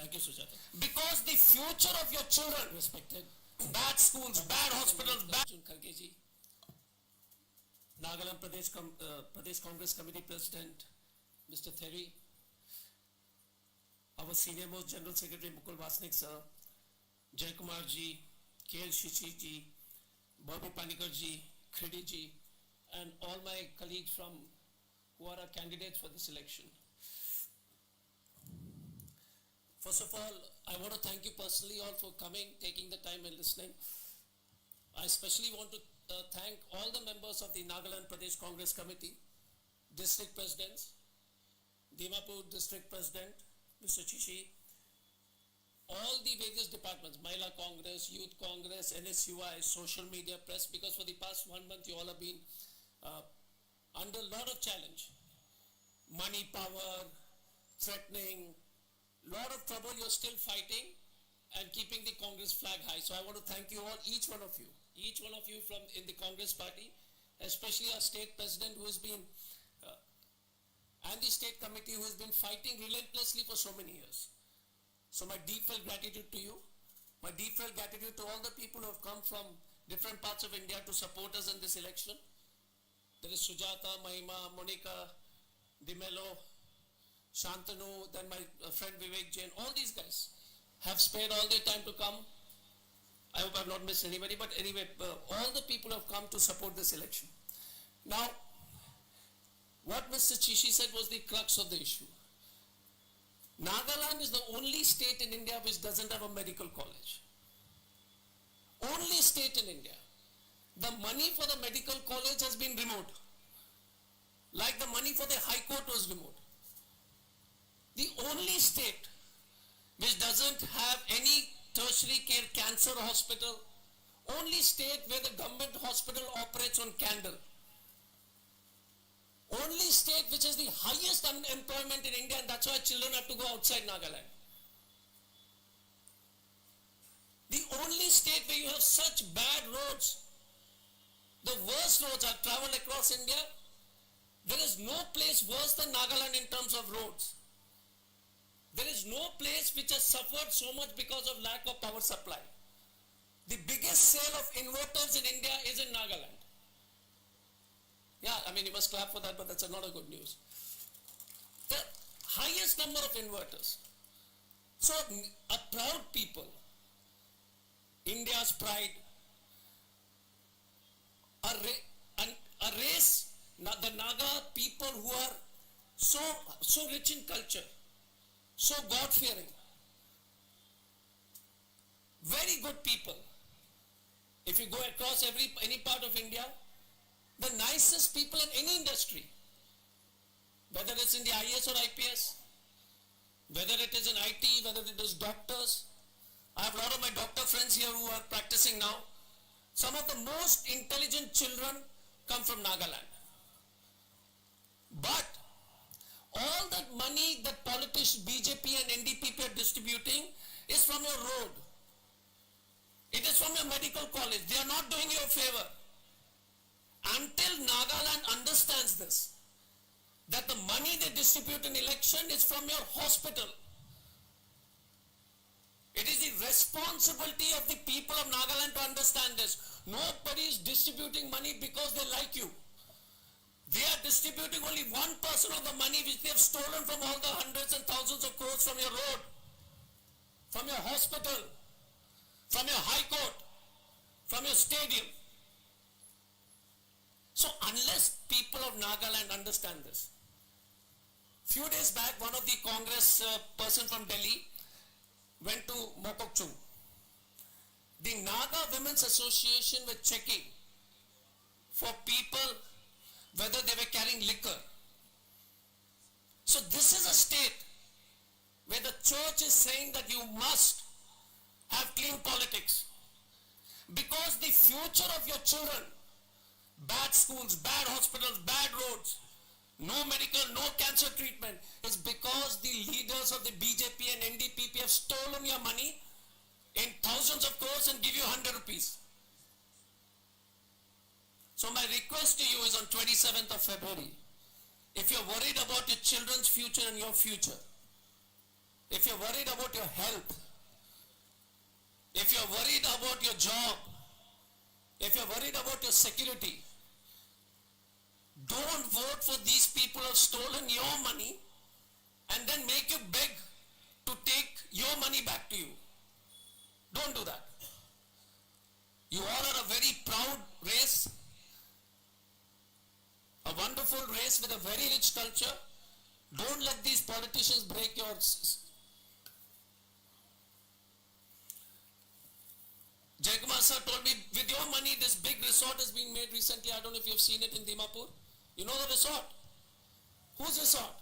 Thank you, Sujata. Because the future of your children, Respected bad schools, bad hospitals, bad... Mallikarjun Kharge ji, Nagaland Pradesh Congress Committee President, Mr. Theri, our senior most General Secretary Mukul Vasnik sir, Jay Kumar ji, KL Shishi ji, Bobby Panikar ji, Kridi ji, and all my colleagues from who are our candidates for this election. First of all, I want to thank you personally all for coming, taking the time and listening. I especially want to thank all the members of the Nagaland Pradesh Congress Committee, District Presidents, Dimapur District President, Mr. Chishi, all the various departments, Mahila Congress, Youth Congress, NSUI, social media, press, because for the past 1 month you all have been under a lot of challenge. Money, power, threatening, lot of trouble. You're still fighting and keeping the Congress flag high. So I want to thank you all, each one of you from in the Congress party, especially our state president who has been and the state committee who has been fighting relentlessly for so many years. So my deepfelt gratitude to you, my deepfelt gratitude to all the people who have come from different parts of India to support us in this election. There is Sujata, Mahima, Monica, Dimelo, Shantanu, then my friend Vivek Jain, all these guys have spared all their time to come. I hope I've not missed anybody, but anyway, all the people have come to support this election. Now, what Mr. Chishi said was the crux of the issue. Nagaland is the only state in India which doesn't have a medical college. Only state in India. The money for the medical college has been removed. Like the money for the High Court was removed. The only state which doesn't have any tertiary care cancer hospital, only state where the government hospital operates on candle, only state which has the highest unemployment in India, and that's why children have to go outside Nagaland. The only state where you have such bad roads, the worst roads. I've traveled across India. There is no place worse than Nagaland in terms of roads. There is no place which has suffered so much because of lack of power supply. The biggest sale of inverters in India is in Nagaland. Yeah, I mean, you must clap for that, but that's not a good news. The highest number of inverters. So, a proud people, India's pride, a race, the Naga people who are so rich in culture, so God-fearing, very good people. If you go across any part of India, the nicest people in any industry, whether it's in the IAS or IPS, whether it is in IT, whether it is doctors. I have a lot of my doctor friends here who are practicing now. Some of the most intelligent children come from Nagaland. But all that money that politicians, BJP and NDPP are distributing is from your road. It is from your medical college. They are not doing you a favor. Until Nagaland understands this, that the money they distribute in election is from your hospital. It is the responsibility of the people of Nagaland to understand this. Nobody is distributing money because they like you. They are distributing only 1% of the money which they have stolen from all the hundreds and thousands of crores from your road, from your hospital, from your high court, from your stadium. So unless people of Nagaland understand this, few days back one of the Congress person from Delhi went to Mokokchung. The Naga Women's Association were checking for people whether they were carrying liquor. So this is a state where the church is saying that you must have clean politics. Because the future of your children, bad schools, bad hospitals, bad roads, no medical, no cancer treatment, is because the leaders of the BJP and NDPP have stolen your money in thousands of crores and give you 100 rupees. So my request to you is on 27th of February, if you're worried about your children's future and your future, if you're worried about your health, if you're worried about your job, if you're worried about your security, don't vote for these people who have stolen your money and then make you beg to take your money back to you. Don't do that. You all are a very proud race, a wonderful race with a very rich culture. Don't let these politicians break your... Jaykumar sir told me, with your money, this big resort is being made recently. I don't know if you've seen it in Dimapur. You know the resort? Whose resort?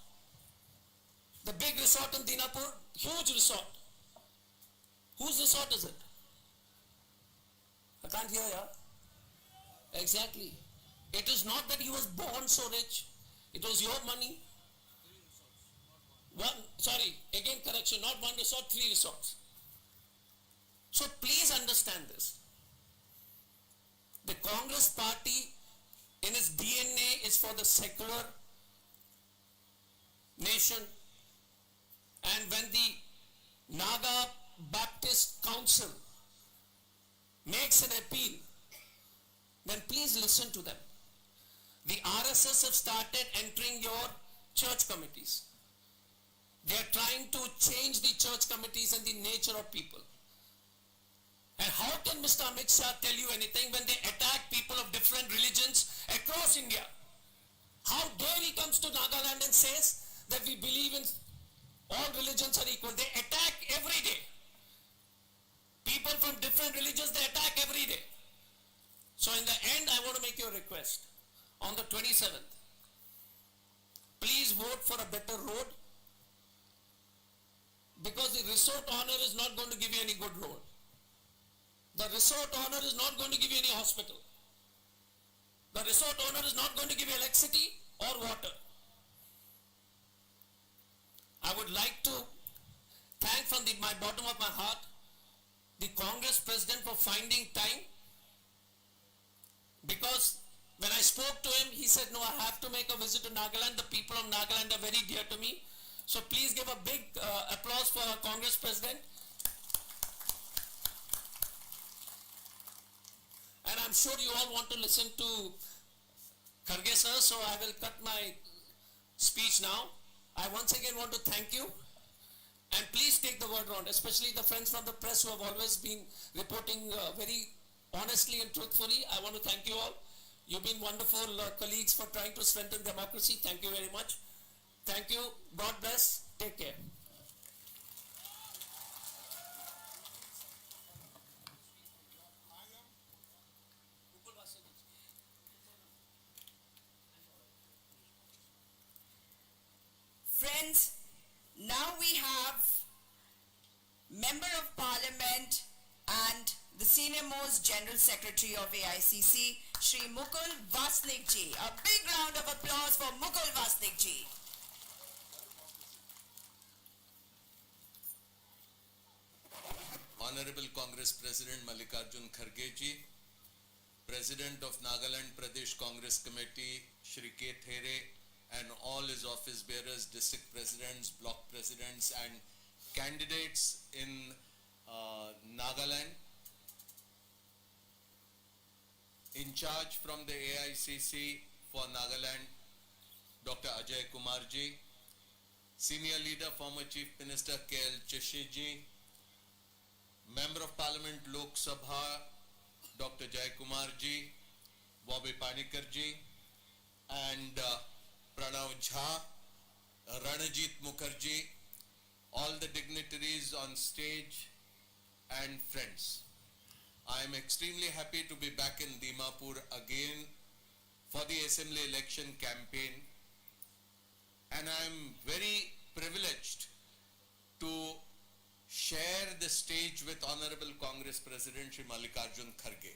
The big resort in Dimapur, huge resort. Whose resort is it? I can't hear ya. Exactly. It is not that he was born so rich. It was your money. Again correction, not one resort, 3 resorts. So please understand this. The Congress party in its DNA is for the secular nation. And when the Naga Baptist Council makes an appeal, then please listen to them. The RSS have started entering your church committees. They are trying to change the church committees and the nature of people. And how can Mr. Amit Shah tell you anything when they attack people of different religions across India? How dare he comes to Nagaland and says that we believe in all religions are equal. They attack every day. People from different religions, they attack every day. So in the end, I want to make you a request. On the 27th, please vote for a better road, because the resort honor is not going to give you any good road. The resort honor is not going to give you any hospital. The resort honor is not going to give you electricity or water. I would like to thank from my bottom of my heart the Congress president for finding time, because when I spoke to him, he said, no, I have to make a visit to Nagaland. The people of Nagaland are very dear to me. So please give a big applause for our Congress president. And I'm sure you all want to listen to Kharge sir, so I will cut my speech now. I once again want to thank you. And please take the word round, especially the friends from the press who have always been reporting very honestly and truthfully. I want to thank you all. You've been wonderful colleagues for trying to strengthen democracy. Thank you very much. Thank you. God bless. Take care. Friends, now we have Member of Parliament and the Senior Most General Secretary of AICC, Shri Mukul Vasnik ji. A big round of applause for Mukul Vasnik ji. Honorable Congress President Mallikarjun Kharge ji, President of Nagaland Pradesh Congress Committee, Shri K. There, and all his office bearers, district presidents, block presidents, and candidates in Nagaland. In charge from the AICC for Nagaland, Dr. Ajay Kumar ji, Senior Leader, former Chief Minister K.L. Chashi ji, Member of Parliament Lok Sabha, Dr. Jay Kumar ji, Bobby Panikar ji, and Pranav Jha, Ranajit Mukherjee, all the dignitaries on stage and friends. I am extremely happy to be back in Dimapur again for the Assembly election campaign, and I am very privileged to share the stage with Honorable Congress President Shri Mallikarjun Kharge.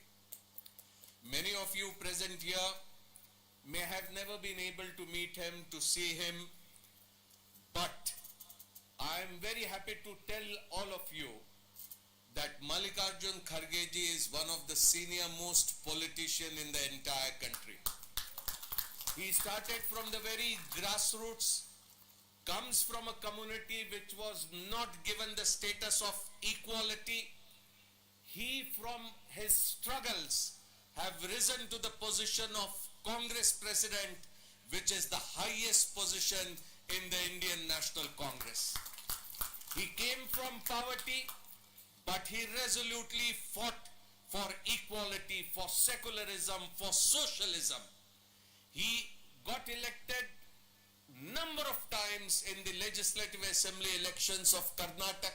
Many of you present here may have never been able to meet him, to see him, but I am very happy to tell all of you that Mallikarjun Kharge ji is one of the senior most politician in the entire country. He started from the very grassroots comes from a community which was not given the status of equality. He from his struggles have risen to the position of Congress President, which is the highest position in the Indian National Congress. He came from poverty, but he resolutely fought for equality, for secularism, for socialism. He got elected number of times in the Legislative Assembly elections of Karnataka,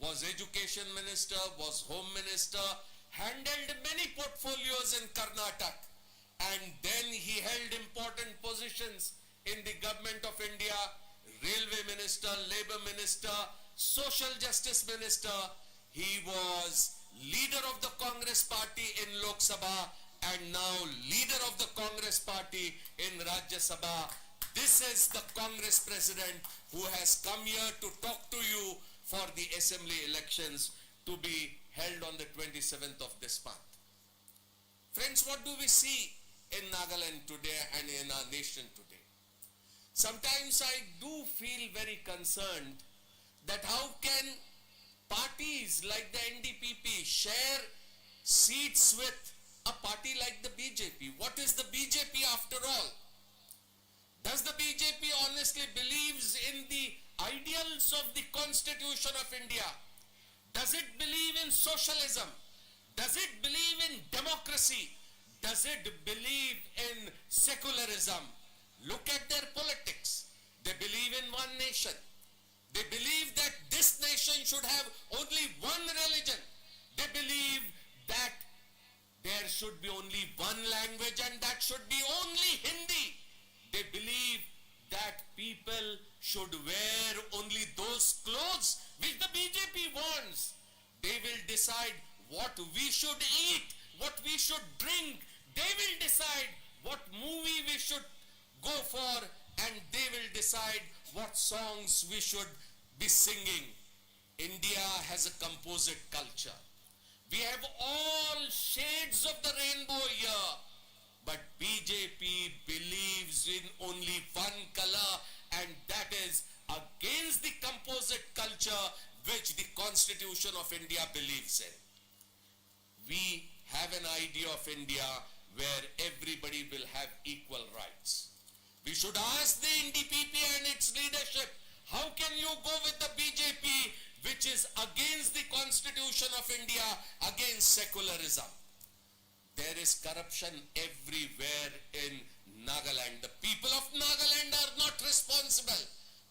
was Education Minister, was Home Minister, handled many portfolios in Karnataka, and then he held important positions in the Government of India, Railway Minister, Labour Minister, Social Justice Minister. He was leader of the Congress Party in Lok Sabha and now leader of the Congress Party in Rajya Sabha. This is the Congress President who has come here to talk to you for the Assembly elections to be held on the 27th of this month. Friends, what do we see in Nagaland today and in our nation today? Sometimes I do feel very concerned that how can parties like the NDPP share seats with a party like the BJP? What is the BJP after all? Does the BJP honestly believes in the ideals of the Constitution of India? Does it believe in socialism? Does it believe in democracy? Does it believe in secularism? Look at their politics. They believe in one nation. They believe that this nation should have only one religion. They believe that there should be only one language and that should be only Hindi. They believe that people should wear only those clothes which the BJP wants. They will decide what we should eat, what we should drink. They will decide what movie we should go for, and they will decide what songs we should be singing. India has a composite culture. We have all shades of the rainbow here. But BJP believes in only one color, and that is against the composite culture which the Constitution of India believes in. We have an idea of India where everybody will have equal rights. We should ask the NDPP and its leadership, how can you go with the BJP which is against the Constitution of India, against secularism? There is corruption everywhere in Nagaland. The people of Nagaland are not responsible,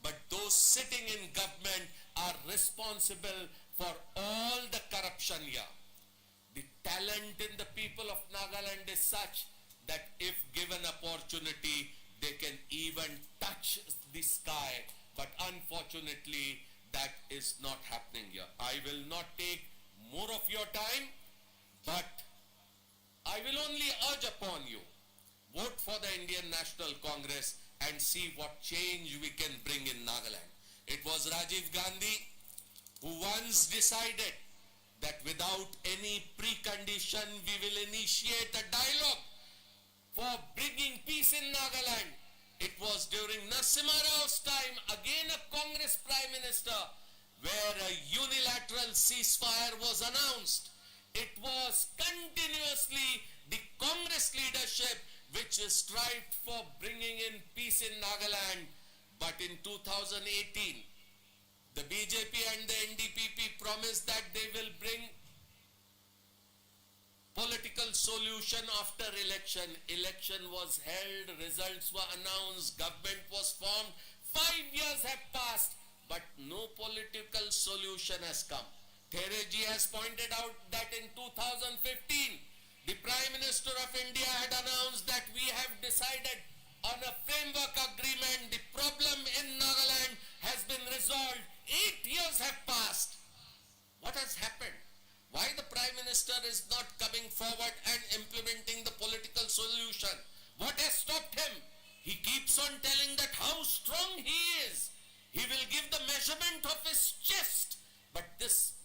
but those sitting in government are responsible for all the corruption here. The talent in the people of Nagaland is such that if given opportunity, they can even touch the sky. But unfortunately, that is not happening here. I will not take more of your time, but I will only urge upon you, vote for the Indian National Congress and see what change we can bring in Nagaland. It was Rajiv Gandhi who once decided that without any precondition we will initiate a dialogue for bringing peace in Nagaland. It was during Narasimha Rao's time, again a Congress Prime Minister, where a unilateral ceasefire was announced. It was continuously the Congress leadership which strived for bringing in peace in Nagaland. But in 2018, the BJP and the NDPP promised that they will bring political solution after election. Election was held, results were announced, government was formed. 5 years have passed, but no political solution has come. Thereji has pointed out that in 2015, the Prime Minister of India had announced that we have decided on a framework agreement. The problem in Nagaland has been resolved. 8 years have passed. What has happened? Why the Prime Minister is not coming forward and implementing the political solution? What has stopped him? He keeps on telling that how strong he is. He will give the measurement of his chest. But this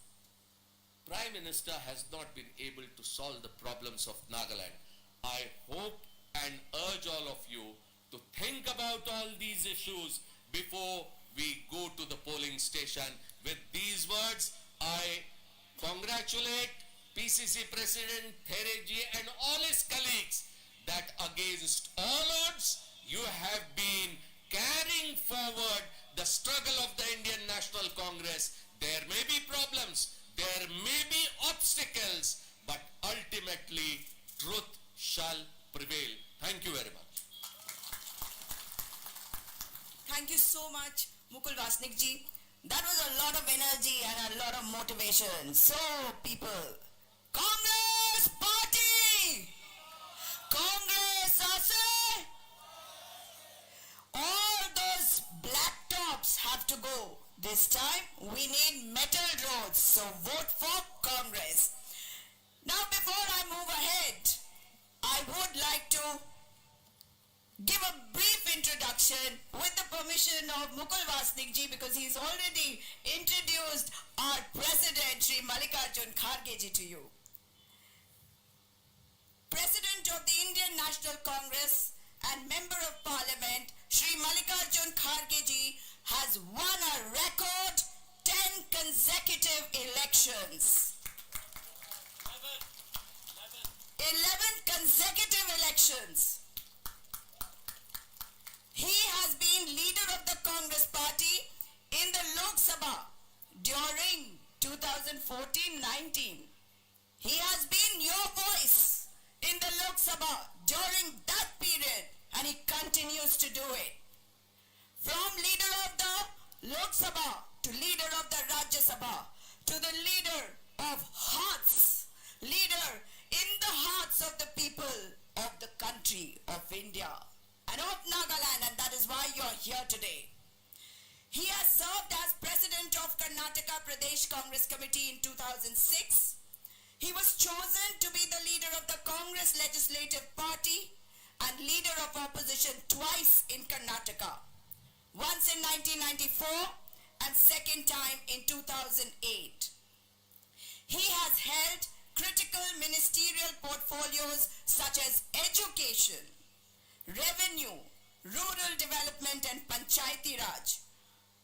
Prime Minister has not been able to solve the problems of Nagaland. I hope and urge all of you to think about all these issues before we go to the polling station. With these words, I congratulate PCC President Thereji and all his colleagues that against all odds, you have been carrying forward the struggle of the Indian National Congress. There may be problems, there may be obstacles, but ultimately truth shall prevail. Thank you very much. Thank you so much, Mukul Vasnik ji. That was a lot of energy and a lot of motivation. So, people, Congress Party! Congress Ase! All those black tops have to go. This time, we need metal roads. So, vote for Congress. Now, before I move ahead, I would like to give a brief introduction with the permission of Mukul Vasnik ji, because he's already introduced our President Shri Mallikarjun Kharge ji to you. President of the Indian National Congress and Member of Parliament Shri Mallikarjun Kharge ji has won a record 10 consecutive elections. 11 consecutive elections. He has been leader of the Congress Party in the Lok Sabha during 2014-19. He has been your voice in the Lok Sabha during that period, and he continues to do it. From leader of the Lok Sabha to leader of the Rajya Sabha to the leader of hearts, leader in the hearts of the people of the country of India and of Nagaland, and that is why you are here today. He has served as president of Karnataka Pradesh Congress Committee in 2006. He was chosen to be the leader of the Congress Legislative Party and leader of opposition twice in Karnataka. Once in 1994 and second time in 2008. He has held critical ministerial portfolios such as education, revenue, rural development and panchayati raj,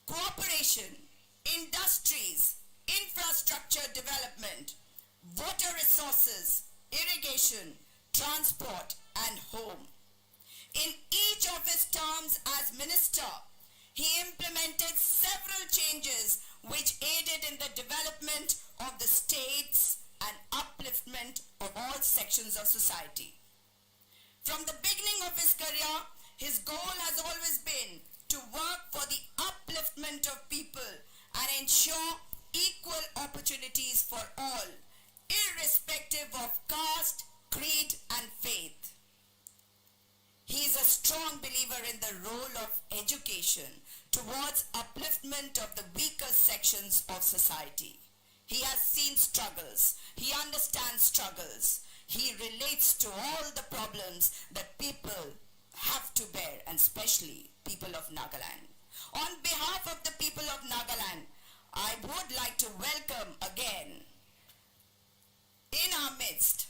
cooperation, industries, infrastructure development, water resources, irrigation, transport and home. In each of his terms as minister, he implemented several changes which aided in the development of the states and upliftment of all sections of society. From the beginning of his career, his goal has always been to work for the upliftment of people and ensure equal opportunities for all, irrespective of caste, creed and faith. He is a strong believer in the role of education towards upliftment of the weaker sections of society. He has seen struggles. He understands struggles. He relates to all the problems that people have to bear, and especially people of Nagaland. On behalf of the people of Nagaland, I would like to welcome again in our midst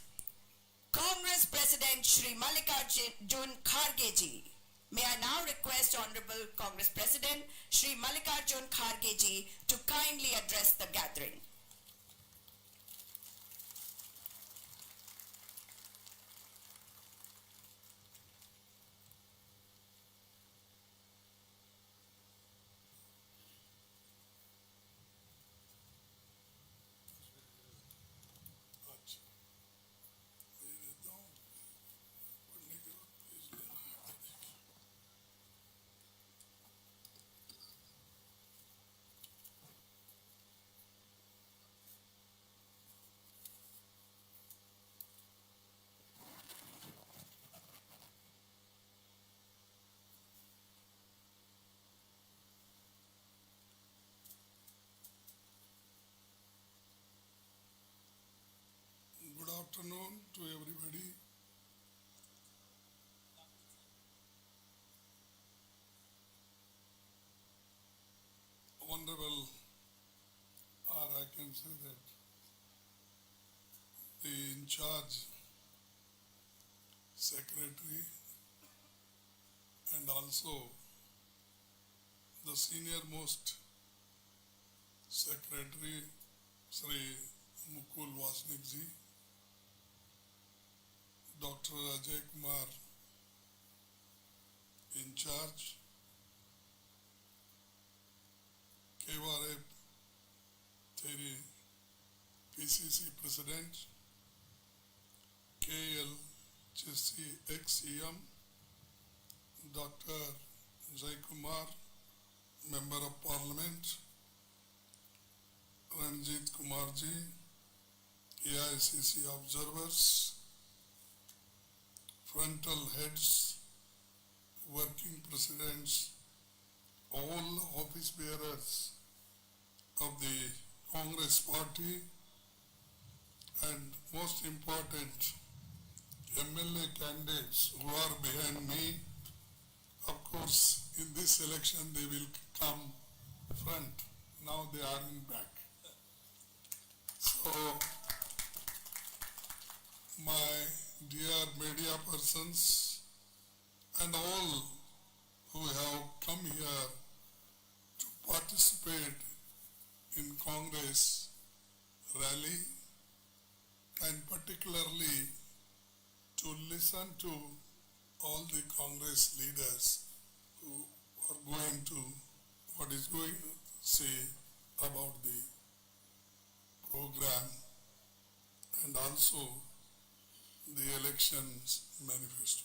Congress President Shri Mallikarjun Kharge ji. May I now request Honorable Congress President Shri Mallikarjun Kharge ji to kindly address the gathering. Good afternoon to everybody. Honorable, or I can say that the in charge secretary and also the senior most secretary, Shri Mukul Vasnik ji, Dr. Ajay Kumar, in charge, KWRA Theory PCC President, KL Chessi ex-EM, Dr. Jai Kumar, Member of Parliament, Ranjit Kumar ji, AICC observers, frontal heads, working presidents, all office bearers of the Congress party, and most important, MLA candidates who are behind me. Of course, in this election they will come front. Now they are in back. So, my dear media persons and all who have come here to participate in Congress rally and particularly to listen to all the Congress leaders who are going to, what is going to say about the program and also the elections manifesto.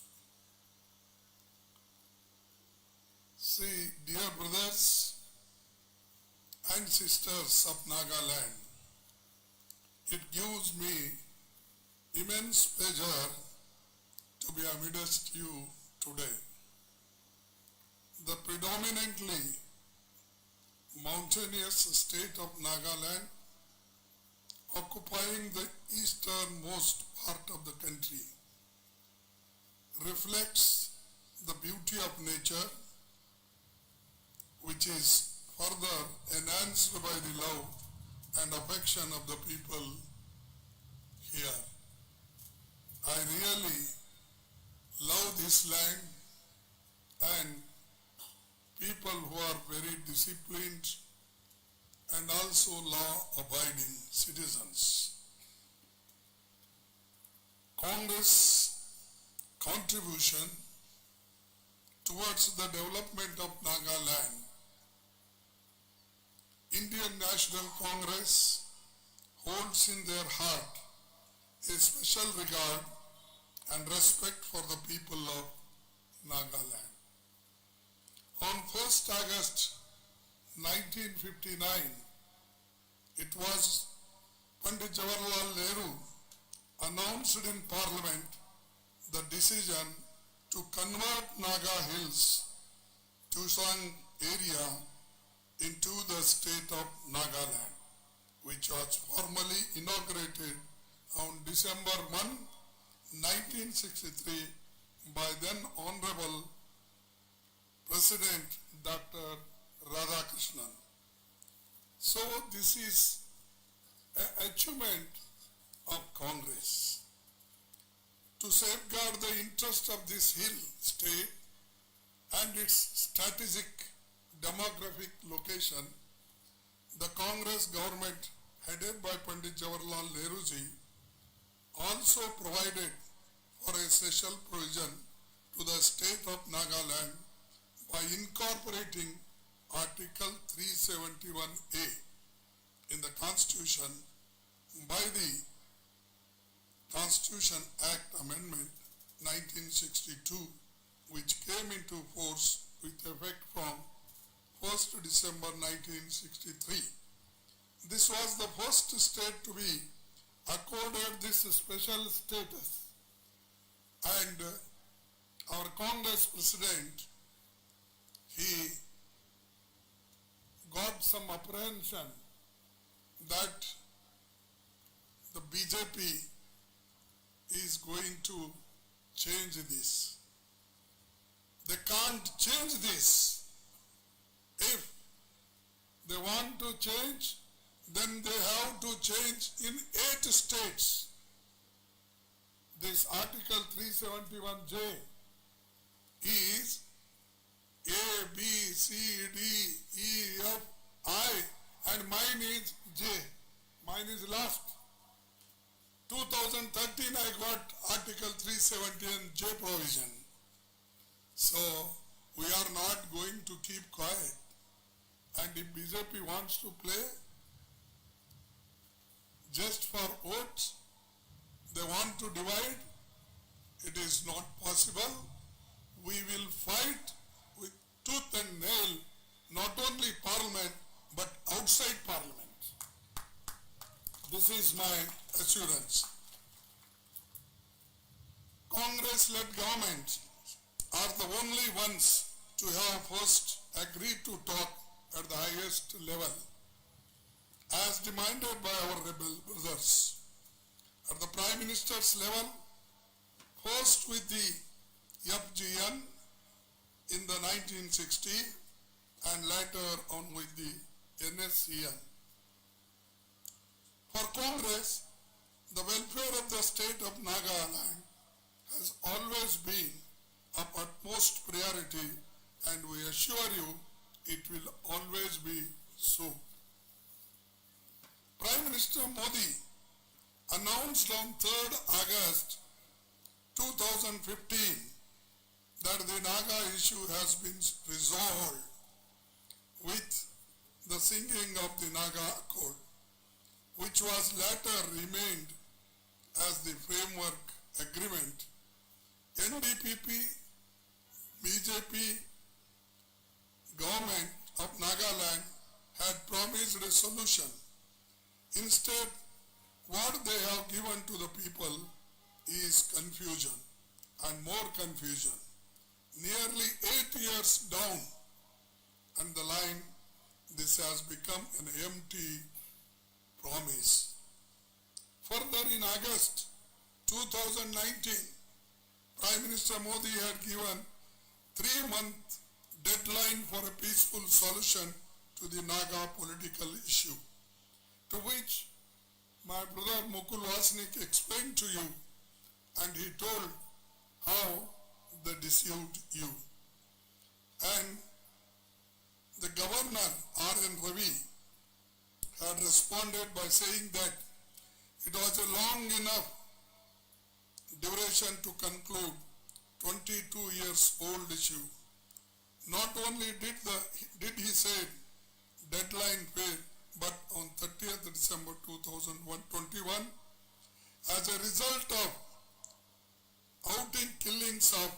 See, dear brothers and sisters of Nagaland, it gives me immense pleasure to be amidst you today. The predominantly mountainous state of Nagaland, occupying the easternmost part of the country, reflects the beauty of nature, which is further enhanced by the love and affection of the people here. I really love this land and people who are very disciplined and also law-abiding citizens. Congress' contribution towards the development of Nagaland. Indian National Congress holds in their heart a special regard and respect for the people of Nagaland. On 1st August 1959, it was Pandit Jawaharlal Nehru announced in Parliament the decision to convert Naga Hills, Tusang area, into the state of Nagaland, which was formally inaugurated on December 1, 1963 by then Honorable President Dr. Radhakrishnan. So this is an achievement of Congress. To safeguard the interest of this hill state and its strategic demographic location, the Congress government headed by Pandit Jawaharlal Nehru ji also provided for a special provision to the state of Nagaland by incorporating Article 371A in the Constitution by the Constitution Act Amendment 1962, which came into force with effect from 1st December 1963. This was the first state to be accorded this special status, and our Congress President, he got some apprehension that the BJP is going to change this. They can't change this. If they want to change, then they have to change in 8 states. This Article 371J is A, B, C, D, E, F, I, and mine is J. Mine is last. 2013 I got Article 317 J provision. So we are not going to keep quiet. And if BJP wants to play just for votes, they want to divide, it is not possible. We will fight with tooth and nail, not only Parliament, but outside Parliament. This is my assurance. Congress-led governments are the only ones to have first agreed to talk at the highest level, as demanded by our rebel brothers. At the Prime Minister's level, first with the FGN in the 1960 and later on with the NSCN. For Congress, the welfare of the state of Nagaland has always been of utmost priority, and we assure you it will always be so. Prime Minister Modi announced on 3rd August 2015 that the Naga issue has been resolved with the singing of the Naga Accord, which was later remained as the framework agreement. NDPP, BJP, government of Nagaland had promised a solution. Instead, what they have given to the people is confusion and more confusion. Nearly 8 years down and the line, this has become an empty promise. Further, in August 2019, Prime Minister Modi had given 3-month deadline for a peaceful solution to the Naga political issue, to which my brother Mukul Vasnik explained to you, and he told how they deceived you. And the governor, R.N. Ravi, had responded by saying that it was a long enough duration to conclude 22 years old issue. Not only did he say deadline fail, but on 30th December 2021, as a result of outing killings of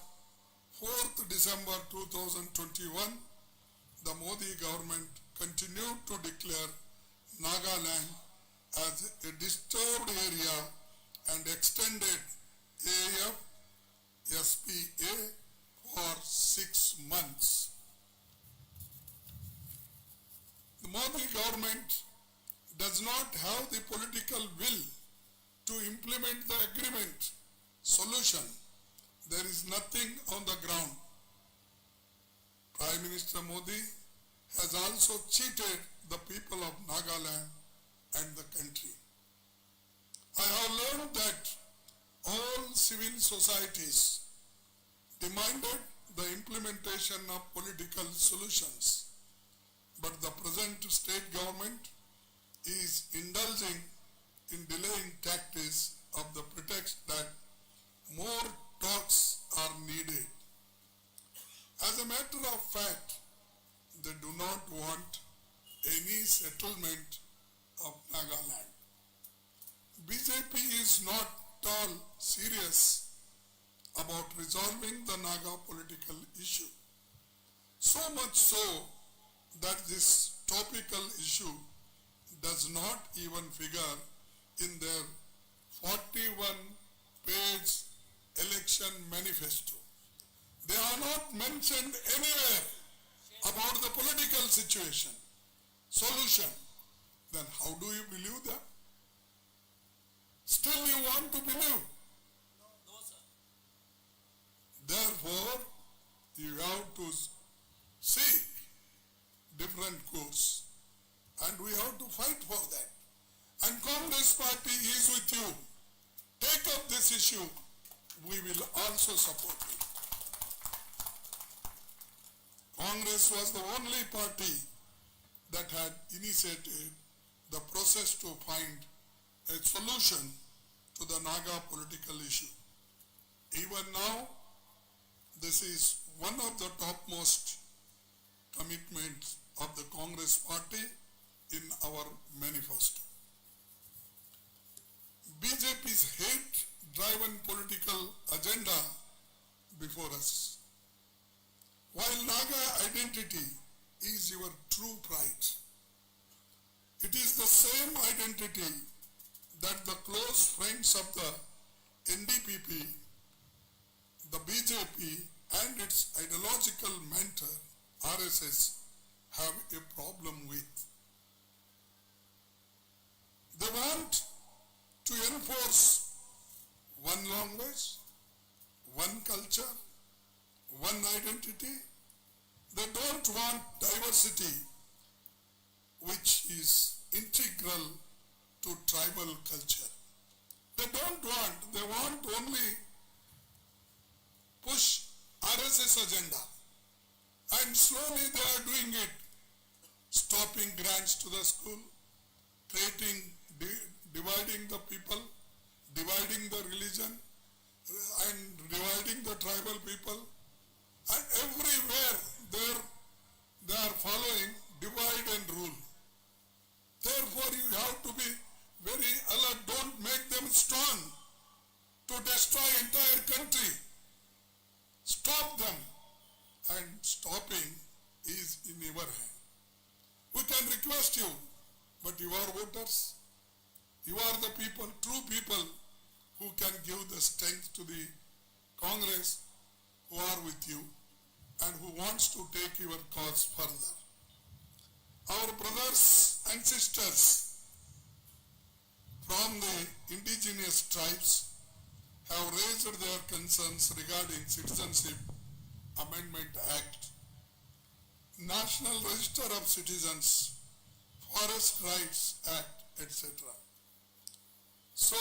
4th December 2021, the Modi government continued to declare Nagaland as a disturbed area and extended AF-SPA for 6 months. The Modi government does not have the political will to implement the agreement solution. There is nothing on the ground. Prime Minister Modi has also cheated the people of Nagaland and the country. I have learned that all civil societies demanded the implementation of political solutions, but the present state government is indulging in delaying tactics of the pretext that more talks are needed. As a matter of fact, they do not want any settlement of Nagaland. BJP is not at all serious about resolving the Naga political issue. So much so that this topical issue does not even figure in their 41-page election manifesto. They are not mentioned anywhere about the political situation, solution. Then how do you believe that? Still you want to believe? No, sir. Therefore, you have to seek different course, and we have to fight for that. And Congress party is with you. Take up this issue. We will also support you. Congress was the only party that had initiated the process to find a solution to the Naga political issue. Even now, this is one of the topmost commitments of the Congress party in our manifesto. BJP's hate-driven political agenda before us. While Naga identity is your true pride, it is the same identity that the close friends of the NDPP, the BJP and its ideological mentor RSS have a problem with. They want to enforce one language, one culture, one identity. They don't want diversity, which is integral to tribal culture. They want only push RSS agenda. And slowly they are doing it, stopping grants to the school, dividing the people, dividing the religion, and dividing the tribal people. And everywhere they are following divide and rule. Therefore you have to be very alert. Don't make them strong to destroy entire country. Stop them. And stopping is in your hand. We can request you, but you are voters. You are the people, true people, who can give the strength to the Congress, who are with you and who wants to take your cause further. Our brothers and sisters from the indigenous tribes have raised their concerns regarding Citizenship Amendment Act, National Register of Citizens, Forest Rights Act, etc. So,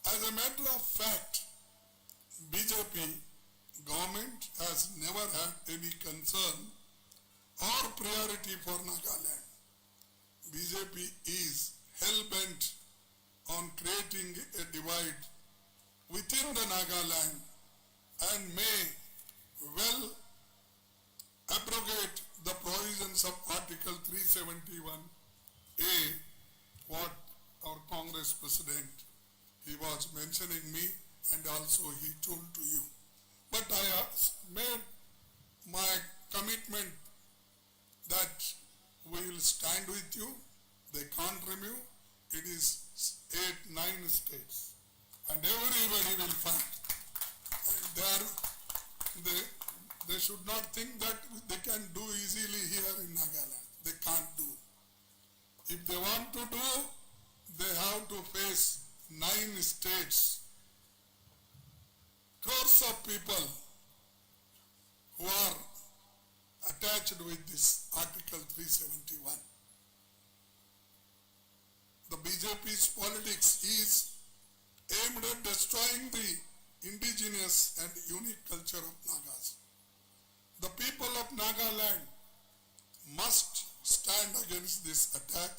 as a matter of fact, BJP government has never had any concern or priority for Nagaland. BJP is hell-bent on creating a divide within the Nagaland and may well abrogate the provisions of Article 371A, what our Congress President, he was mentioning me and also he told to you. But I made my commitment that we will stand with you. They can't remove. It is 8-9 states. And everybody will fight. And they should not think that they can do easily here in Nagaland. They can't do. If they want to do, they have to face 9 states. Crores of people who are attached with this Article 371. The BJP's politics is aimed at destroying the indigenous and unique culture of Nagas. The people of Nagaland must stand against this attack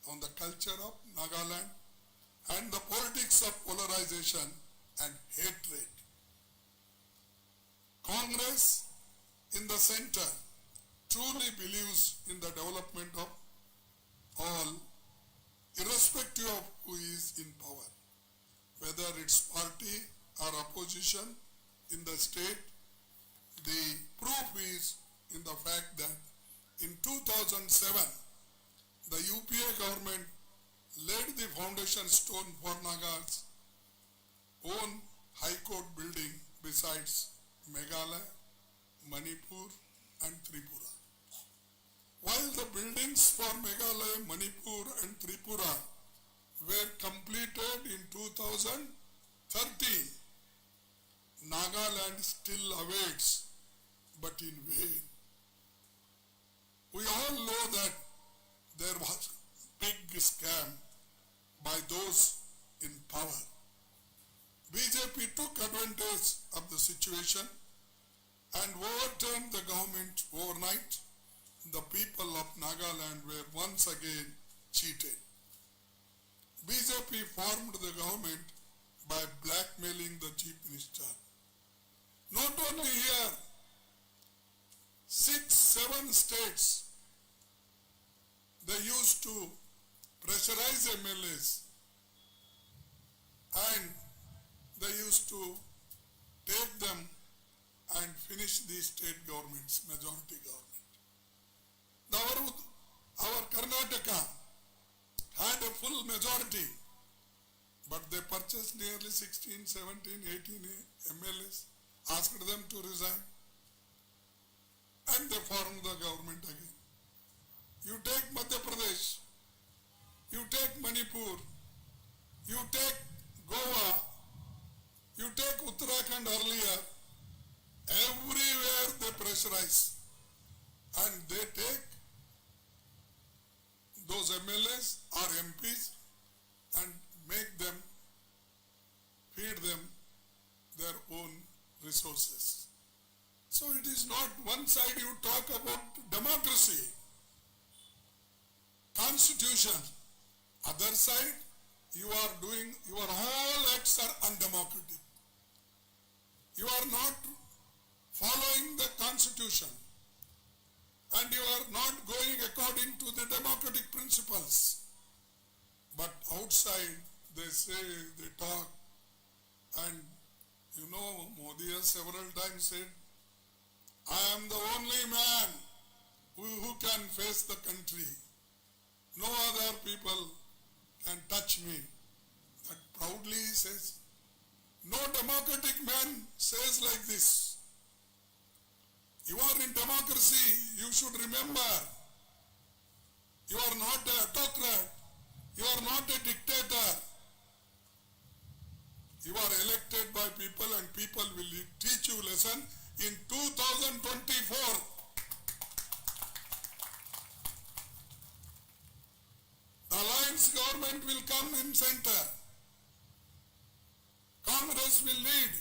on the culture of Nagaland and the politics of polarization and hatred. Congress in the center truly believes in the development of all, irrespective of who is in power, whether it's party or opposition in the state. The proof is in the fact that in 2007, the UPA government laid the foundation stone for Naga's own High Court building besides Meghalaya, Manipur and Tripura. While the buildings for Meghalaya, Manipur and Tripura were completed in 2013, Nagaland still awaits, but in vain. We all know that there was a big scam by those in power. BJP took advantage of the situation and overturned the government overnight, the people of Nagaland were once again cheated. BJP formed the government by blackmailing the chief minister. Not only here, 6-7 states, they used to pressurize MLAs and they used to take them and finish the state governments, majority government. Our Karnataka had a full majority, but they purchased nearly 16, 17, 18 MLAs, asked them to resign, and they formed the government again. You take Madhya Pradesh, you take Manipur, you take Goa, you take Uttarakhand earlier, everywhere they pressurize and they take those MLAs or MPs and make them, feed them their own resources. So it is not one side you talk about democracy, constitution, other side you are doing, your all acts are undemocratic. You are not following the constitution and you are not going according to the democratic principles. But outside they say, they talk, and you know Modi has several times said, I am the only man who can face the country. No other people can touch me. That proudly he says. No democratic man says like this. You are in democracy, you should remember, you are not an autocrat, you are not a dictator. You are elected by people and people will teach you lesson in 2024. The alliance government will come in center. Congress will lead.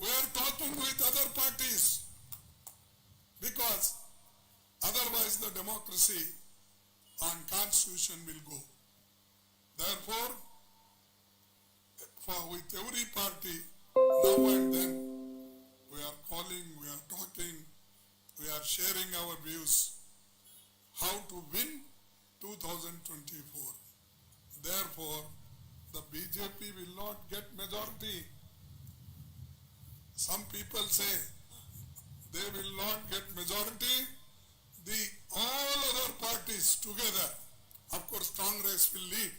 We are talking with other parties because otherwise the democracy and constitution will go. Therefore, with every party, now and then, we are calling, we are talking, we are sharing our views how to win 2024. Therefore, the BJP will not get majority. Some people say they will not get majority. All other parties together, of course Congress will lead.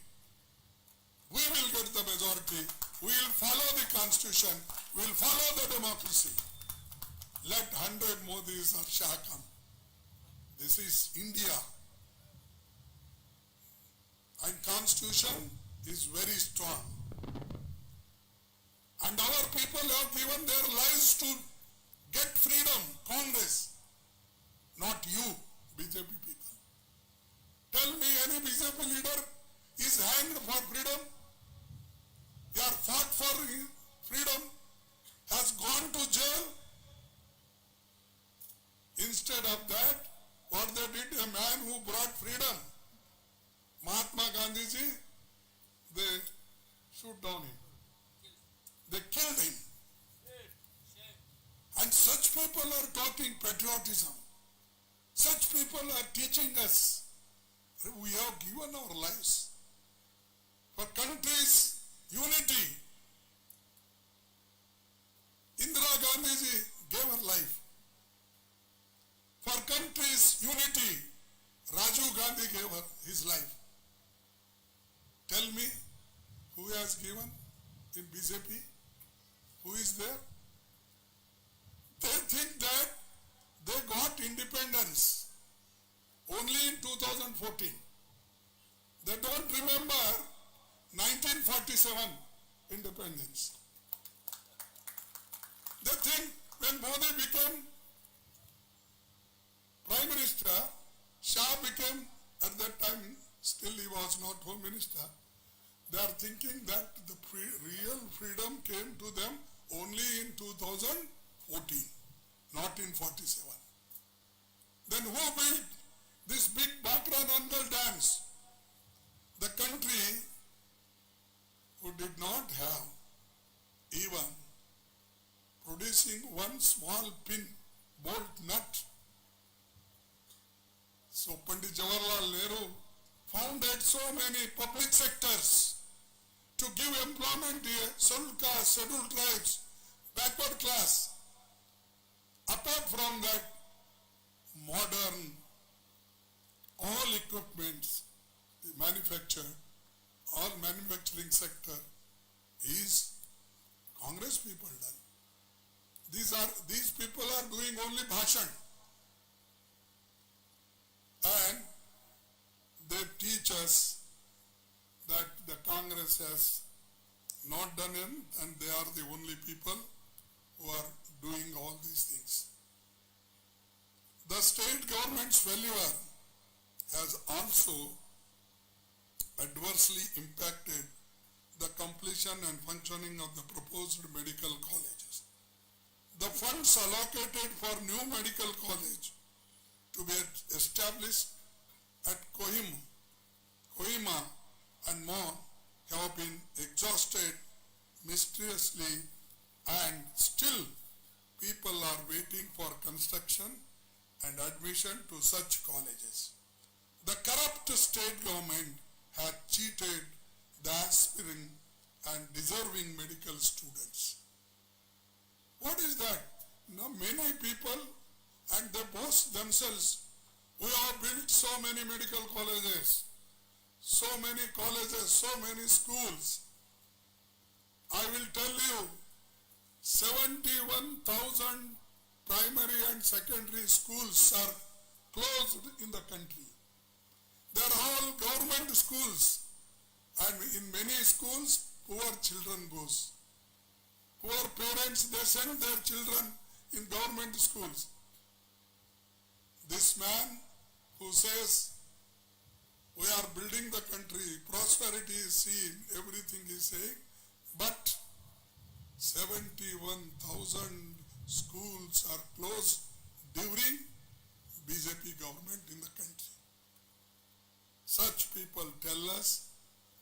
We will get the majority. We will follow the constitution. We will follow the democracy. Let 100 Modis or Shah come. This is India. And constitution is very strong. And our people have given their lives to get freedom, Congress. Not you, BJP people. Tell me any BJP leader is hanged for freedom? You are fought for freedom? Has gone to jail? Instead of that, what they did, a man who brought freedom, Mahatma Gandhi ji, they shoot down him. They killed him. And such people are talking patriotism. Such people are teaching us. We have given our lives for country's unity. Indira Gandhi ji gave her life. For country's unity, Rajiv Gandhi gave her his life. Tell me, who has given in BJP? Who is there? They think that they got independence only in 2014. They don't remember 1947 independence. They think when Modi became Prime Minister, Shah became, at that time, still he was not Home Minister. They are thinking that the real freedom came to them only in 2014, not in 47. Then who built this big Bakra Nangal dams? The country who did not have even producing one small pin, bolt nut. So Pandit Jawaharlal Nehru founded so many public sectors to give employment to scheduled castes, scheduled tribes, backward class. Apart from that, modern, all equipments manufactured, all manufacturing sector is Congress people done. These people are doing only bhashan. And they teach us that the Congress has not done it and they are the only people who are doing all these things. The state government's failure has also adversely impacted the completion and functioning of the proposed medical colleges. The funds allocated for new medical college to be established at Kohima and more have been exhausted mysteriously, and still people are waiting for construction and admission to such colleges. The corrupt state government had cheated the aspiring and deserving medical students. What is that? Now many people, and they boast themselves, we have built so many medical colleges, so many schools. I will tell you, 71,000 primary and secondary schools are closed in the country. They are all government schools, and in many schools, poor children goes. Poor parents, they send their children in government schools. This man who says, we are building the country, prosperity is seen, everything is saying, but 71,000 schools are closed during BJP government in the country. Such people tell us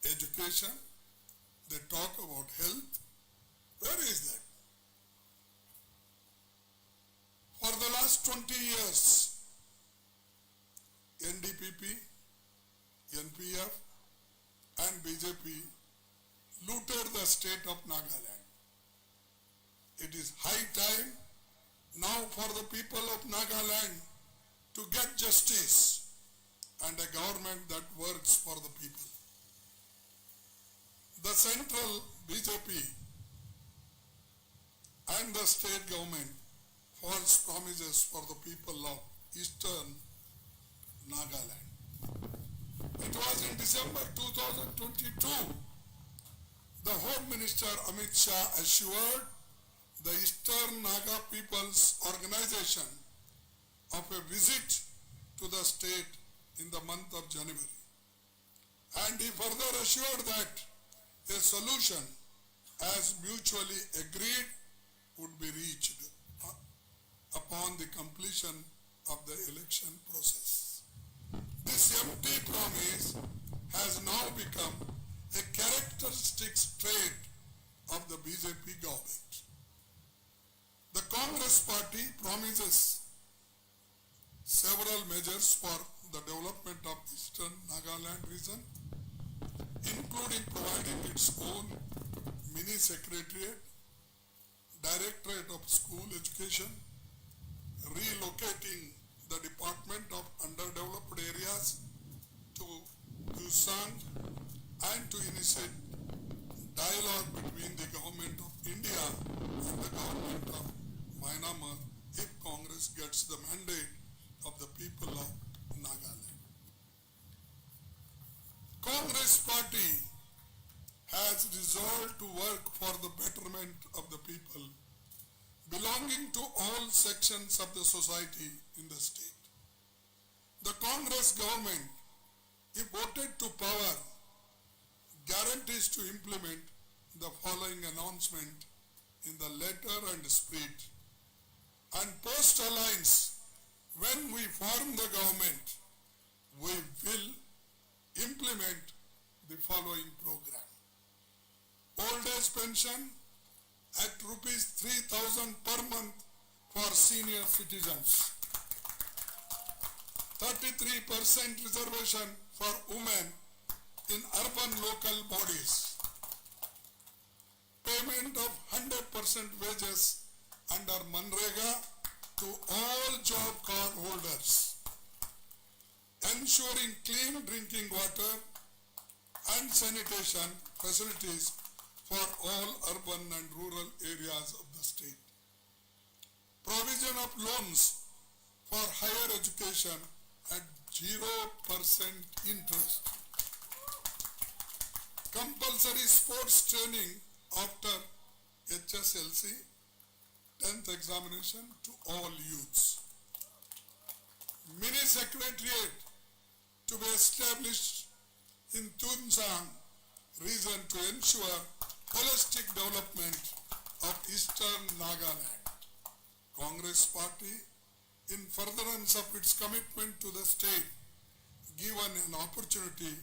education, they talk about health. Where is that? For the last 20 years, NDPP, NPF and BJP looted the state of Nagaland. It is high time now for the people of Nagaland to get justice and a government that works for the people. The central BJP and the state government false promises for the people of eastern Nagaland. It was in December 2022, the Home Minister Amit Shah assured the Eastern Naga People's Organization of a visit to the state in the month of January. And he further assured that a solution as mutually agreed would be reached upon the completion of the election process. This empty promise has now become a characteristic trait of the BJP government. The Congress party promises several measures for the development of Eastern Nagaland region, including providing its own mini secretariat, Directorate of School Education, relocating the Department of Underdeveloped Areas to Kusang, and to initiate dialogue between the government of India and the government of Myanmar if Congress gets the mandate of the people of Nagaland. Congress party has resolved to work for the betterment of the people belonging to all sections of the society in the state. The Congress government, if voted to power, guarantees to implement the following announcement in the letter and spirit. And post-alliance, when we form the government, we will implement the following program. Old age pension at rupees 3,000 per month for senior citizens. 33% reservation for women in urban local bodies. Payment of 100% wages under Manrega to all job card holders. Ensuring clean drinking water and sanitation facilities for all urban and rural areas of the state. Provision of loans for higher education at 0% interest. Compulsory sports training after HSLC 10th examination to all youths. Mini secretariat to be established in Tunsang region to ensure holistic development of eastern Nagaland. Congress party, in furtherance of its commitment to the state, given an opportunity,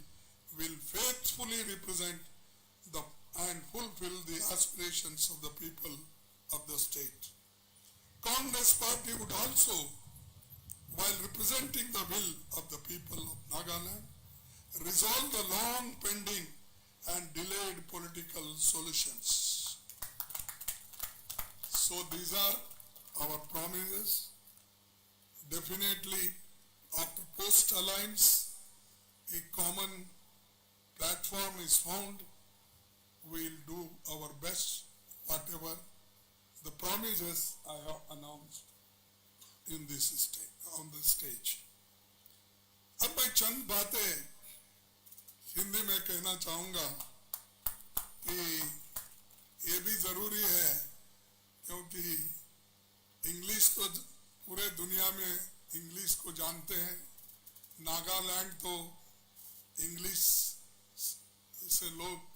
will faithfully represent and fulfill the aspirations of the people of the state. Congress party would also, while representing the will of the people of Nagaland, resolve the long pending and delayed political solutions. So these are our promises. Definitely after post-alliance, a common platform is found. We'll do our best, whatever the promises I have announced in this stage, on the stage. अब मैं चंद बातें हिंदी में कहना चाहूँगा कि ये भी जरूरी है, क्योंकि इंग्लिश तो पूरे दुनिया में इंग्लिश को जानते हैं. नागालैंड तो इंग्लिश से लोग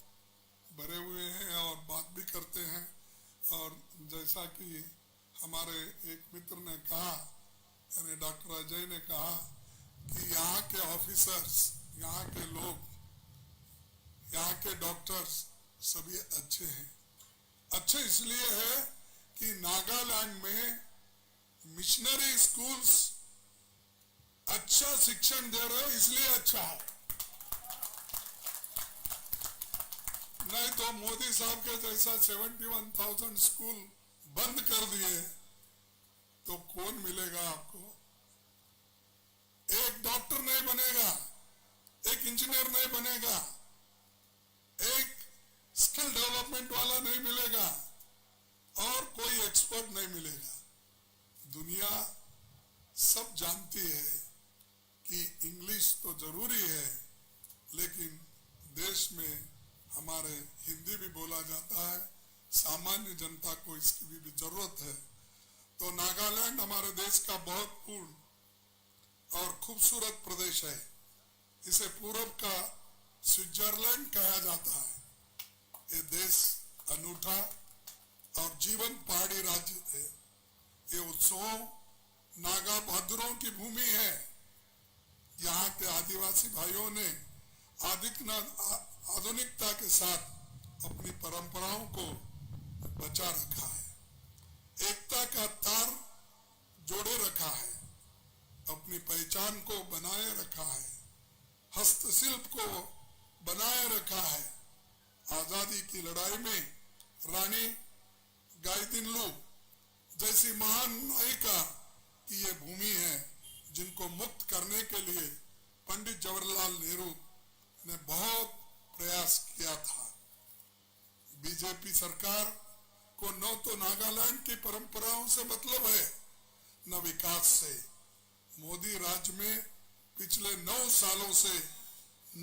भरे हुए हैं और बात भी करते हैं. और जैसा कि हमारे एक मित्र ने कहा, यानी डॉक्टर अजय ने कहा कि यहाँ के ऑफिसर्स, यहाँ के लोग, यहाँ के डॉक्टर्स सभी अच्छे हैं. अच्छे इसलिए है कि नागालैंड में मिशनरी स्कूल्स अच्छा शिक्षण दे रहे, इसलिए अच्छा है. नहीं तो मोदी साहब के जैसा 71,000 स्कूल बंद कर दिए तो कौन मिलेगा आपको? एक डॉक्टर नहीं बनेगा, एक इंजीनियर नहीं बनेगा, एक स्किल डेवलपमेंट वाला नहीं मिलेगा और कोई एक्सपर्ट नहीं मिलेगा. दुनिया सब जानती है कि इंग्लिश तो जरूरी है, लेकिन देश में हमारे हिंदी भी बोला जाता है, सामान्य जनता को इसकी भी जरूरत है. तो नागालैंड हमारे देश का बहुत पूर्ण और खूबसूरत प्रदेश है. इसे पूरब का स्विट्जरलैंड कहा जाता है. ये देश अनूठा और जीवन पहाड़ी राज्य है. ये उत्सवों नागा बहादुरों की भूमि है. यहाँ के आदिवासी भाइयों ने आधुनिकता के साथ अपनी परंपराओं को बचा रखा है. एकता का तार जोड़े रखा है, अपनी पहचान को बनाए रखा है, हस्तशिल्प को बनाए रखा है. आजादी की लड़ाई में रानी गाइदिन्लू जैसी महान नायिका की ये भूमि है, जिनको मुक्त करने के लिए पंडित जवाहरलाल नेहरू ने बहुत प्रयास किया था. बीजेपी सरकार को न तो नागालैंड की परंपराओं से मतलब है, न विकास से. मोदी राज्य में पिछले 9 सालों से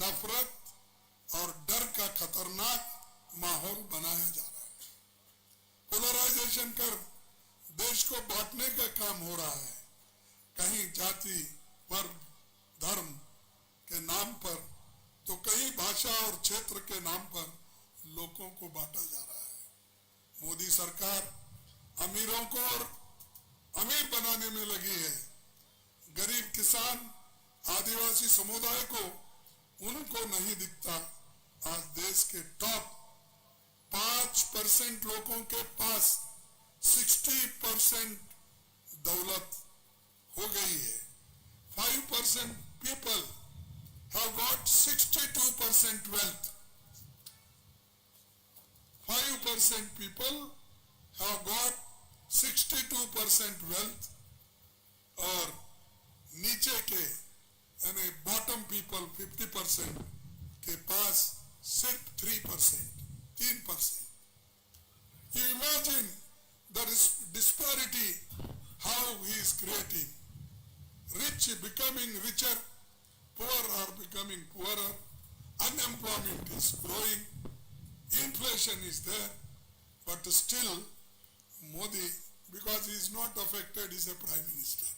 नफरत और डर का खतरनाक माहौल बनाया जा रहा है. पोलराइजेशन कर देश को बांटने का काम हो रहा है. कहीं जाति, वर्ग, धर्म के नाम पर तो कहीं भाषा और क्षेत्र के नाम पर लोगों को बांटा जा रहा है. मोदी सरकार अमीरों को और अमीर बनाने में लगी है। गरीब किसान, आदिवासी समुदाय को उनको नहीं दिखता। आज देश के टॉप 5% लोगों के पास 60% दौलत हो गई है। 5% people have got 62% wealth. 5% people have got 62% wealth और नीचे के यानी बॉटम पीपल 50% के पास सिर्फ 3%. You imagine the disparity how he is creating. Rich becoming richer, poor are becoming poorer, unemployment is growing, inflation is there, but still Modi, because he is not affected, is a prime minister.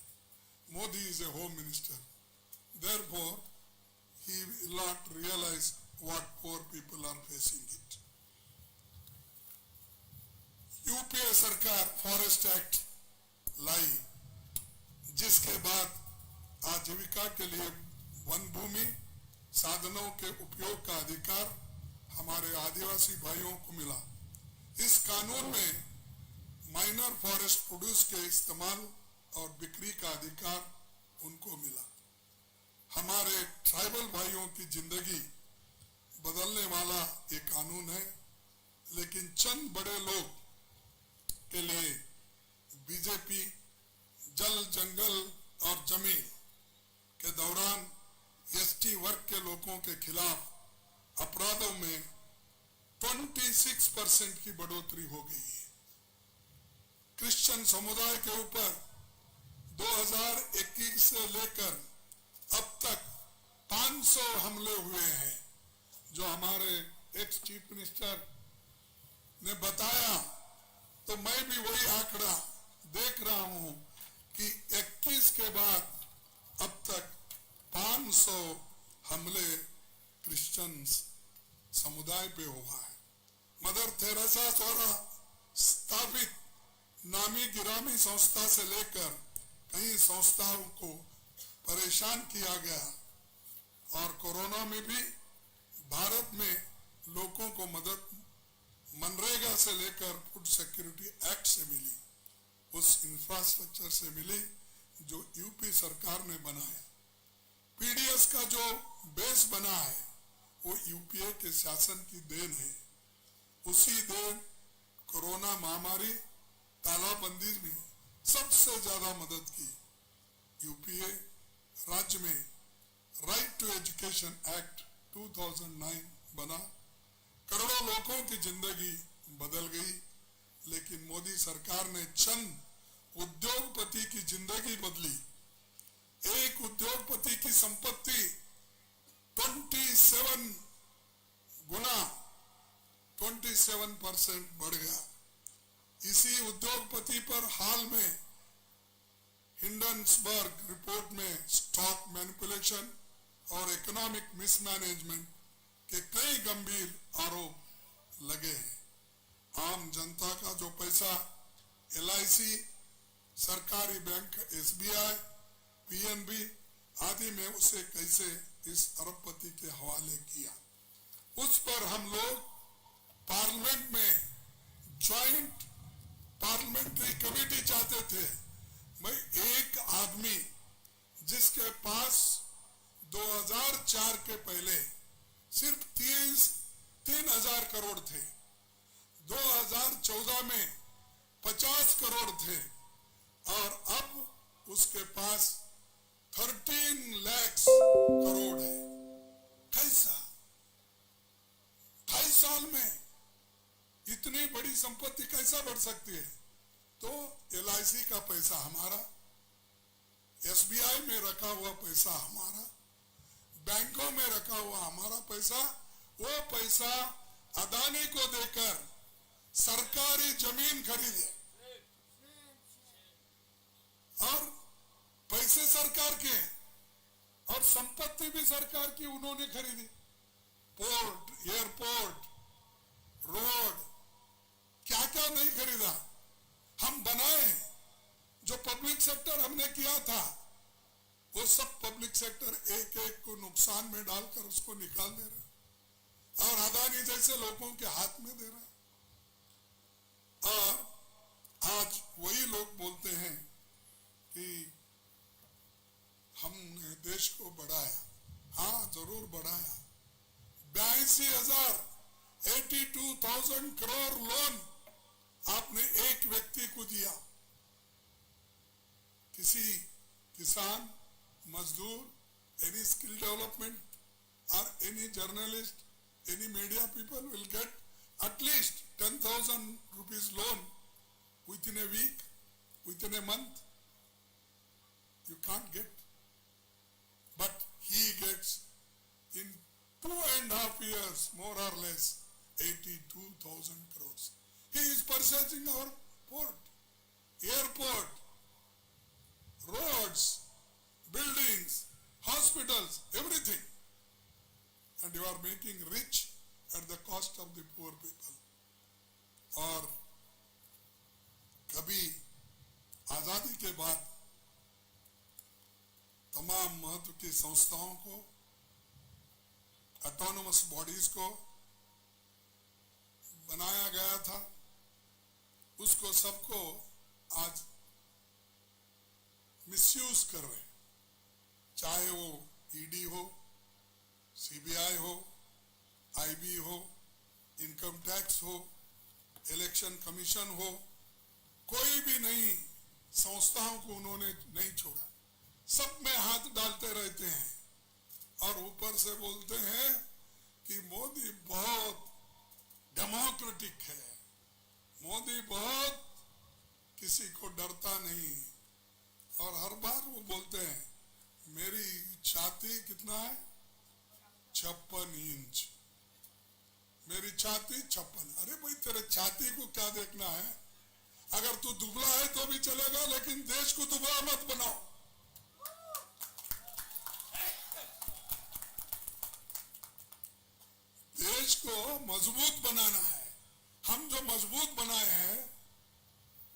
Modi is a home minister. Therefore, he will not realize what poor people are facing it. UPA सरकार forest act लाई, जिसके बाद आजीविका के लिए one भूमि साधनों के उपयोग का अधिकार हमारे आदिवासी भाइयों को मिला। इस कानून में माइनर फॉरेस्ट प्रोड्यूस के इस्तेमाल और बिक्री का अधिकार उनको मिला। हमारे ट्राइबल भाइयों की जिंदगी बदलने वाला ये कानून है, लेकिन चंद बड़े लोग के लिए बीजेपी जल, जंगल और जमीन के दौरान एसटी वर्ग के लोगों के खिलाफ अपराधों में 26% की बढ़ोतरी हो गई है। क्रिश्चियन समुदाय के ऊपर 2021 से लेकर अब तक 500 हमले हुए हैं, जो हमारे एक्स चीफ मिनिस्टर ने बताया। तो मैं भी वही आंकड़ा देख रहा हूं कि 21 के बाद अब तक 500 हमले क्रिश्चियन समुदाय पे हुआ है। मदर तेरेसा द्वारा स्थापित नामी गिरामी संस्था से लेकर कई संस्थाओं को परेशान किया गया और कोरोना में भी भारत में लोगों को मदद मनरेगा से लेकर फूड सिक्योरिटी एक्ट से मिली, उस इंफ्रास्ट्रक्चर से मिली जो यूपी सरकार ने बनाया। पीडीएस का जो बेस बना है वो यूपीए के शासन की देन है। उसी देन कोरोना महामारी, तालाबंदी में सबसे ज्यादा मदद की। यूपीए राज्य में राइट टू एजुकेशन एक्ट 2009 बना, करोड़ों लोगों की जिंदगी बदल गई। लेकिन मोदी सरकार ने चंद उद्योगपति की जिंदगी बदली। एक उद्योगपति की संपत्ति 27 गुना 27% बढ़ गया। इसी उद्योगपति पर हाल में हिंडनबर्ग रिपोर्ट में स्टॉक मैनिपुलेशन और इकोनॉमिक मिसमैनेजमेंट के कई गंभीर आरोप लगे हैं। आम जनता का जो पैसा एलआईसी, सरकारी बैंक एसबीआई, पीएनबी आदि में उसे कैसे इस अरबपति के हवाले किया, उस पर हम लोग पार्लियामेंट में ज्वाइंट पार्लियामेंट्री कमेटी चाहते थे। भाई, एक आदमी जिसके पास 2004 के पहले सिर्फ 3,000 करोड़ थे, 2014 में 50 करोड़ थे और अब उसके पास 13 लाख करोड़ है। कैसा 2.5 साल में इतनी बड़ी संपत्ति कैसा बढ़ सकती है? तो एलआईसी का पैसा हमारा, एसबीआई में रखा हुआ पैसा हमारा, बैंकों में रखा हुआ हमारा पैसा, वो पैसा अदानी को देकर सरकारी जमीन खरीदे और पैसे सरकार के और संपत्ति भी सरकार की उन्होंने खरीदी। पोर्ट, एयरपोर्ट, रोड, क्या क्या नहीं खरीदा, हम बनाए। जो पब्लिक सेक्टर हमने किया था वो सब पब्लिक सेक्टर एक एक को नुकसान में डालकर उसको निकाल दे रहा और अदानी जैसे लोगों के हाथ में दे रहा। और आज वही लोग बोलते हैं कि हमने देश को बढ़ाया। हाँ, जरूर बढ़ाया। 82,000 करोड़ लोन आपने एक व्यक्ति को दिया। किसी किसान, मजदूर, any skill development or any journalist, any media people will get at least 10,000 rupees loan within a week, within a month. You can't get. But he gets in 2.5 years, more or less, 82,000 crores. He is purchasing our port, airport, roads, buildings, hospitals, everything. And you are making rich at the cost of the poor people. और कभी आजादी के बाद तमाम महत्व की संस्थाओं को, ऑटोनोमस बॉडीज को बनाया गया था, उसको सबको आज मिसयूज कर रहे हैं। चाहे वो ईडी हो, सीबीआई हो, आईबी हो, इनकम टैक्स हो, इलेक्शन कमीशन हो, कोई भी नहीं संस्थाओं को उन्होंने नहीं छोड़ा। सब में हाथ डालते रहते हैं और ऊपर से बोलते हैं कि मोदी बहुत डेमोक्रेटिक है, मोदी बहुत किसी को डरता नहीं। और हर बार वो बोलते हैं मेरी छाती कितना है, 56 इंच, मेरी छाती 56। अरे भाई, तेरे छाती को क्या देखना है? अगर तू दुबला है तो भी चलेगा, लेकिन देश को दुबला मत बनाओ। देश को मजबूत बनाना है। हम जो मजबूत बनाए हैं,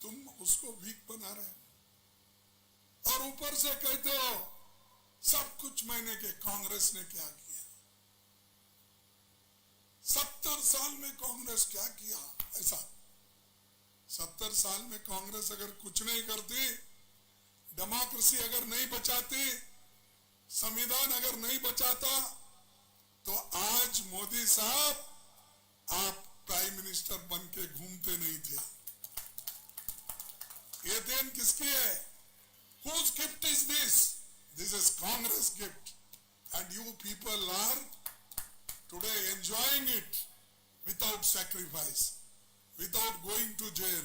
तुम उसको वीक बना रहे हो। और ऊपर से कहते हो सब कुछ महीने के कांग्रेस ने क्या किया। 70 साल में कांग्रेस क्या किया? ऐसा 70 साल में कांग्रेस अगर कुछ नहीं करती, डेमोक्रेसी अगर नहीं बचाती, संविधान अगर नहीं बचाता, तो आज मोदी साहब आप प्राइम मिनिस्टर बन के घूमते नहीं थे। ये देन किसकी है? Whose gift is this? This is Congress gift, and you people are today enjoying it without sacrifice, without going to jail.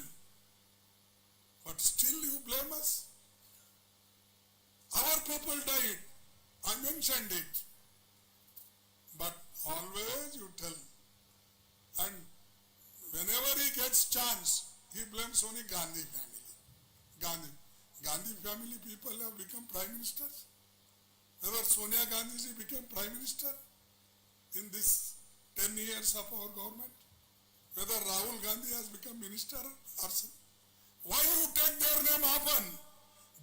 But still you blame us. Our people died. I mentioned it. But always you tell. And whenever he gets chance, he blames only Gandhi family. Gandhi family people have become prime ministers. Whether Sonia Gandhi ji became prime minister in this 10 years of our government, whether Rahul Gandhi has become minister or some. Why you take their name often?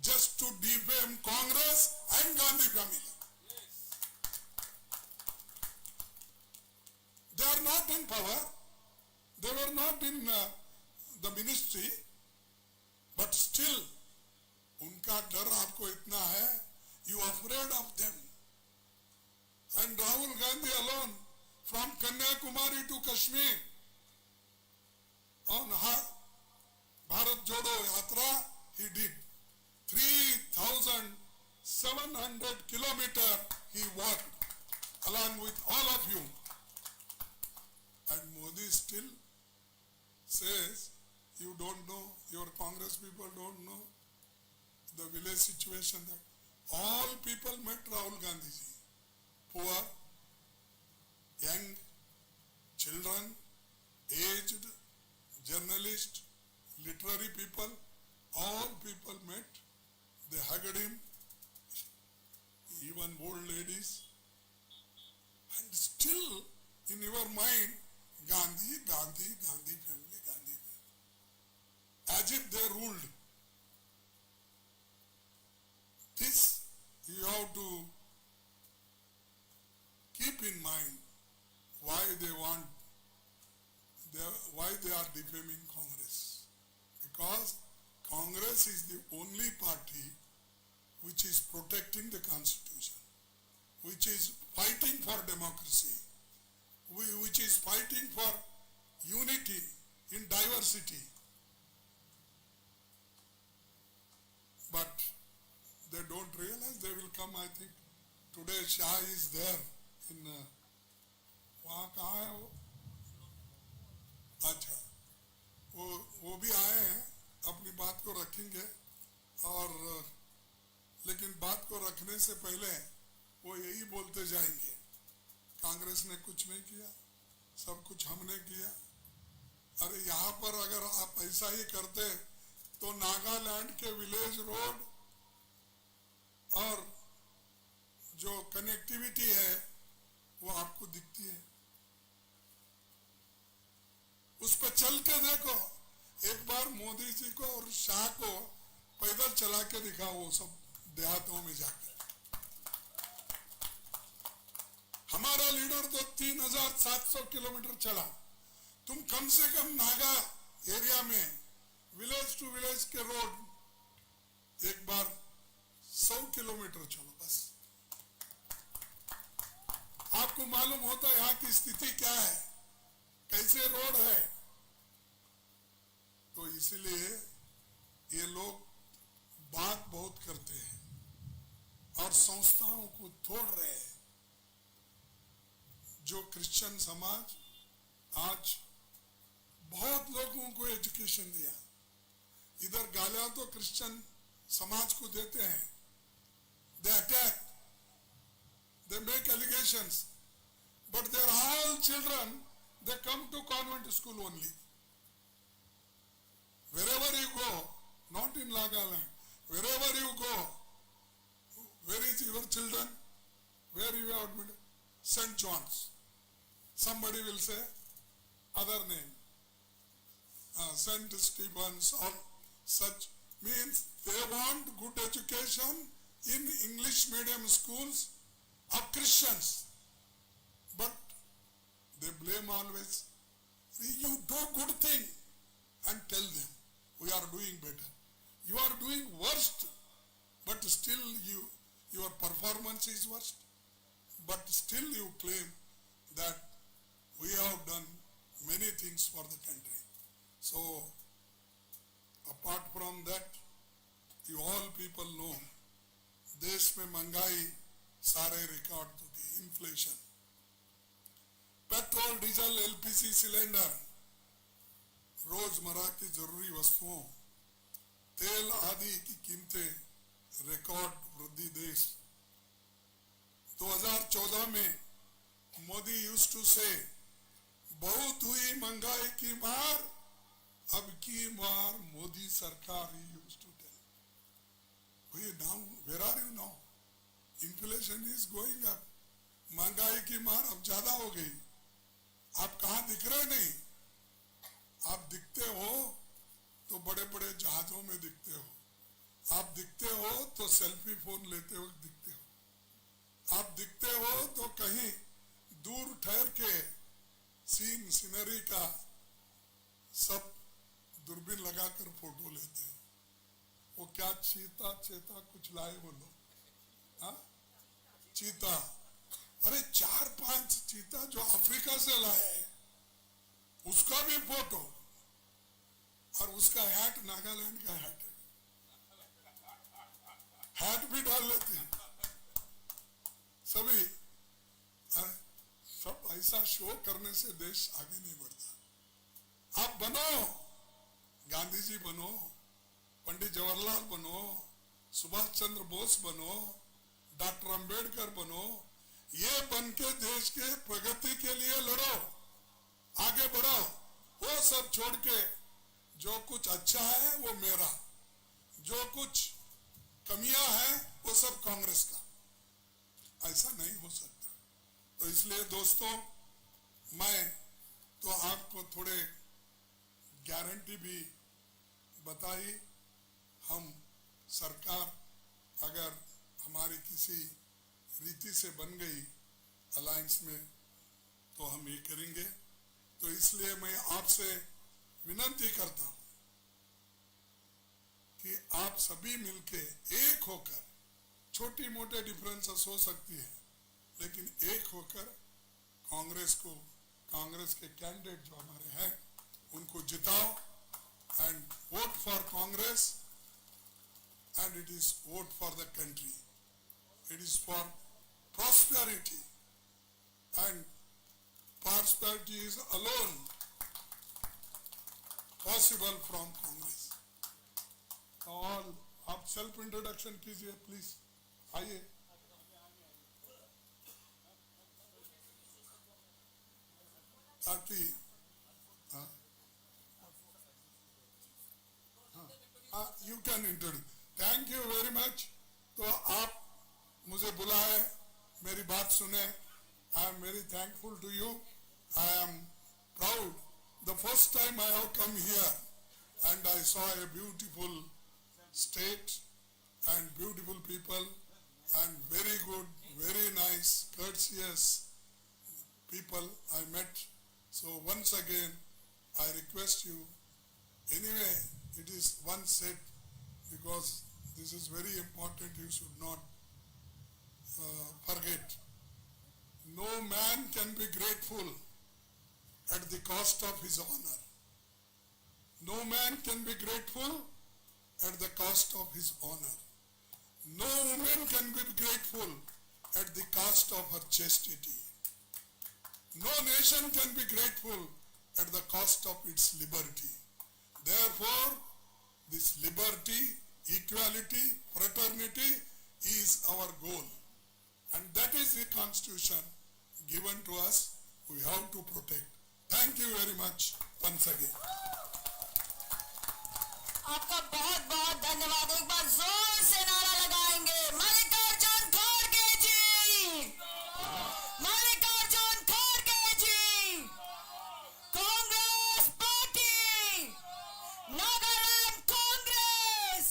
Just to defame Congress and Gandhi family. They are not in power. They were not in the ministry. But still, उनका डर आपको इतना है, you are afraid of them. And Rahul Gandhi alone, from Kanyakumari to Kashmir, on Bharat Jodo Yatra, he did 3,700 kilometers he walked along with all of you. And Modi still says, you don't know, your Congress people don't know the village situation that all people met Rahul Gandhi ji. Poor, young, children, aged, journalists, literary people, all people met. They hugged him, even old ladies. And still in your mind, Gandhi, Gandhi, Gandhi family, Gandhi family. as if they ruled. This you have to keep in mind why they are defaming Congress. Because Congress is the only party which is protecting the Constitution, which is fighting for democracy, which is fighting for unity in diversity. But they don't realize. They will come, I think. Today Shah is there in वहाँ कहाँ है वो? अच्छा, वो भी आए हैं, अपनी बात को रखेंगे, और लेकिन बात को रखने से पहले वो यही बोलते जाएंगे, कांग्रेस ने कुछ नहीं किया, सब कुछ हमने किया। अरे यहाँ पर अगर आप ऐसा ही करते तो नागालैंड के विलेज रोड और जो कनेक्टिविटी है वो आपको दिखती है। उस पर चल के देखो, एक बार मोदी जी को और शाह को पैदल चला के दिखाओ, वो सब देहातों में जाकर। हमारा लीडर तो 3700 किलोमीटर चला। तुम कम से कम नागा एरिया में विलेज टू विलेज के रोड एक बार 100 किलोमीटर चलो बस, आपको मालूम होता है यहाँ की स्थिति क्या है, कैसे रोड है। तो इसीलिए ये लोग बात बहुत करते हैं और संस्थाओं को तोड़ रहे हैं। जो क्रिश्चियन समाज आज बहुत लोगों को एजुकेशन दिया, इधर गालियां तो क्रिश्चियन समाज को देते हैं, they attack, they make allegations, but they are all children, they come to convent school only. Wherever you go, not in Nagaland, wherever you go, where is your children? Where you are admitted? St. John's. Somebody will say other name. St. Stephen's or such, means they want good education in English medium schools of Christians. But they blame always. You do good thing and tell them, we are doing better. You are doing worst, but still your performance is worst. But still you claim that we have done many things for the country. So, apart from that, you all people know, देश में महंगाई सारे record तो गई, inflation, petrol, diesel, LPG cylinder, रोजमर्रा की जरूरी वस्तुओं, तेल आदि की कीमतें रिकॉर्ड वृद्धि। देश 2014 में मोदी यूज्ड टू से, बहुत हुई महंगाई की मार, अब की मार मोदी सरकार ही यूज्ड टू टेल। भैया now where are you now? Inflation is going up, महंगाई की मार अब ज्यादा हो गई। आप कहाँ दिख रहे? नहीं, आप दिखते हो तो बड़े बड़े जहाजों में दिखते हो, आप दिखते हो तो सेल्फी फोन लेते हुए दिखते हो, आप दिखते हो तो कहीं दूर ठहर के सीनरी का सब दूरबीन लगाकर फोटो लेते हैं। वो क्या चीता कुछ लाए वो लोग, हाँ चीता, अरे 4-5 चीता जो अफ्रीका से लाए, उसका भी फोटो, और उसका हैट नागालैंड का हैट है, हैट भी डाल लेते हैं सभी। अरे सब ऐसा शो करने से देश आगे नहीं बढ़ता। आप बनो, गांधी जी बनो, पंडित जवाहरलाल बनो, सुभाष चंद्र बोस बनो, डॉक्टर अंबेडकर बनो, ये बन के देश के प्रगति के लिए लड़ो, आगे बढ़ो। वो सब छोड़ के जो कुछ अच्छा है वो मेरा, जो कुछ कमियां है वो सब कांग्रेस का, ऐसा नहीं हो सकता। तो इसलिए दोस्तों, मैं तो आपको थोड़े गारंटी भी बताई। हम सरकार अगर हमारी किसी रीति से बन गई अलायंस में तो हम ये करेंगे। तो इसलिए मैं आपसे विनती करता हूं कि आप सभी मिलके एक होकर, छोटी मोटे डिफरेंसेस हो सकती है लेकिन एक होकर कांग्रेस के कैंडिडेट जो हमारे हैं उनको जिताओ and vote for Congress. And it is vote for the country, it is for prosperity, and prosperity is alone possible from Congress. So all आप सेल्फ इंट्रोडक्शन कीजिए प्लीज, आइए। ताकि you can introduce. Thank you very much. तो आप मुझे बुलाए, मेरी बात सुने। I am very thankful to you. I am proud. The first time I have come here and I saw a beautiful state and beautiful people and very good, very nice, courteous people I met. So once again I request you, anyway it is one said, because this is very important, you should not forget. No man can be grateful at the cost of his honor. No man can be grateful at the cost of his honor. No woman can be grateful at the cost of her chastity. No nation can be grateful at the cost of its liberty. Therefore, this liberty, equality, fraternity is our goal. And that is the constitution given to us. We have to protect. Thank you very much once again. आपका बहुत बहुत धन्यवाद। एक बार जोर से नारा लगाएंगे, मल्लिकार्जुन खड़गे जी, मल्लिकार्जुन खड़गे जी, कांग्रेस पार्टी, नागालैंड कांग्रेस,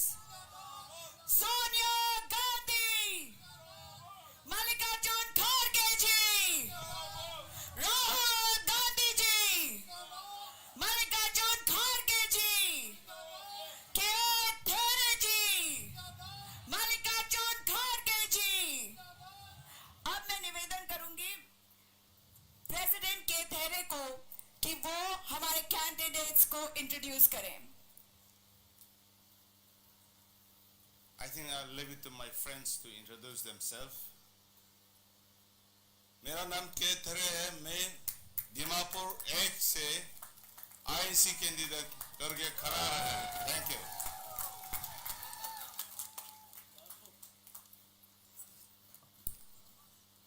सोनिया गांधी, मल्लिकार्जुन खड़गे जी, राहुल गांधी जी, मल्लिकार्जुन खड़गे जी, मल्लिकार्जुन खड़गे जी। अब मैं निवेदन करूंगी प्रेसिडेंट के थेरे को कि वो हमारे कैंडिडेट्स को इंट्रोड्यूस करें। I think I'll leave it to my friends to introduce themselves. मेरा नाम के थरे है। मैं दीमापुर 1 से INC कैंडिडेट करके खड़ा है। Thank you.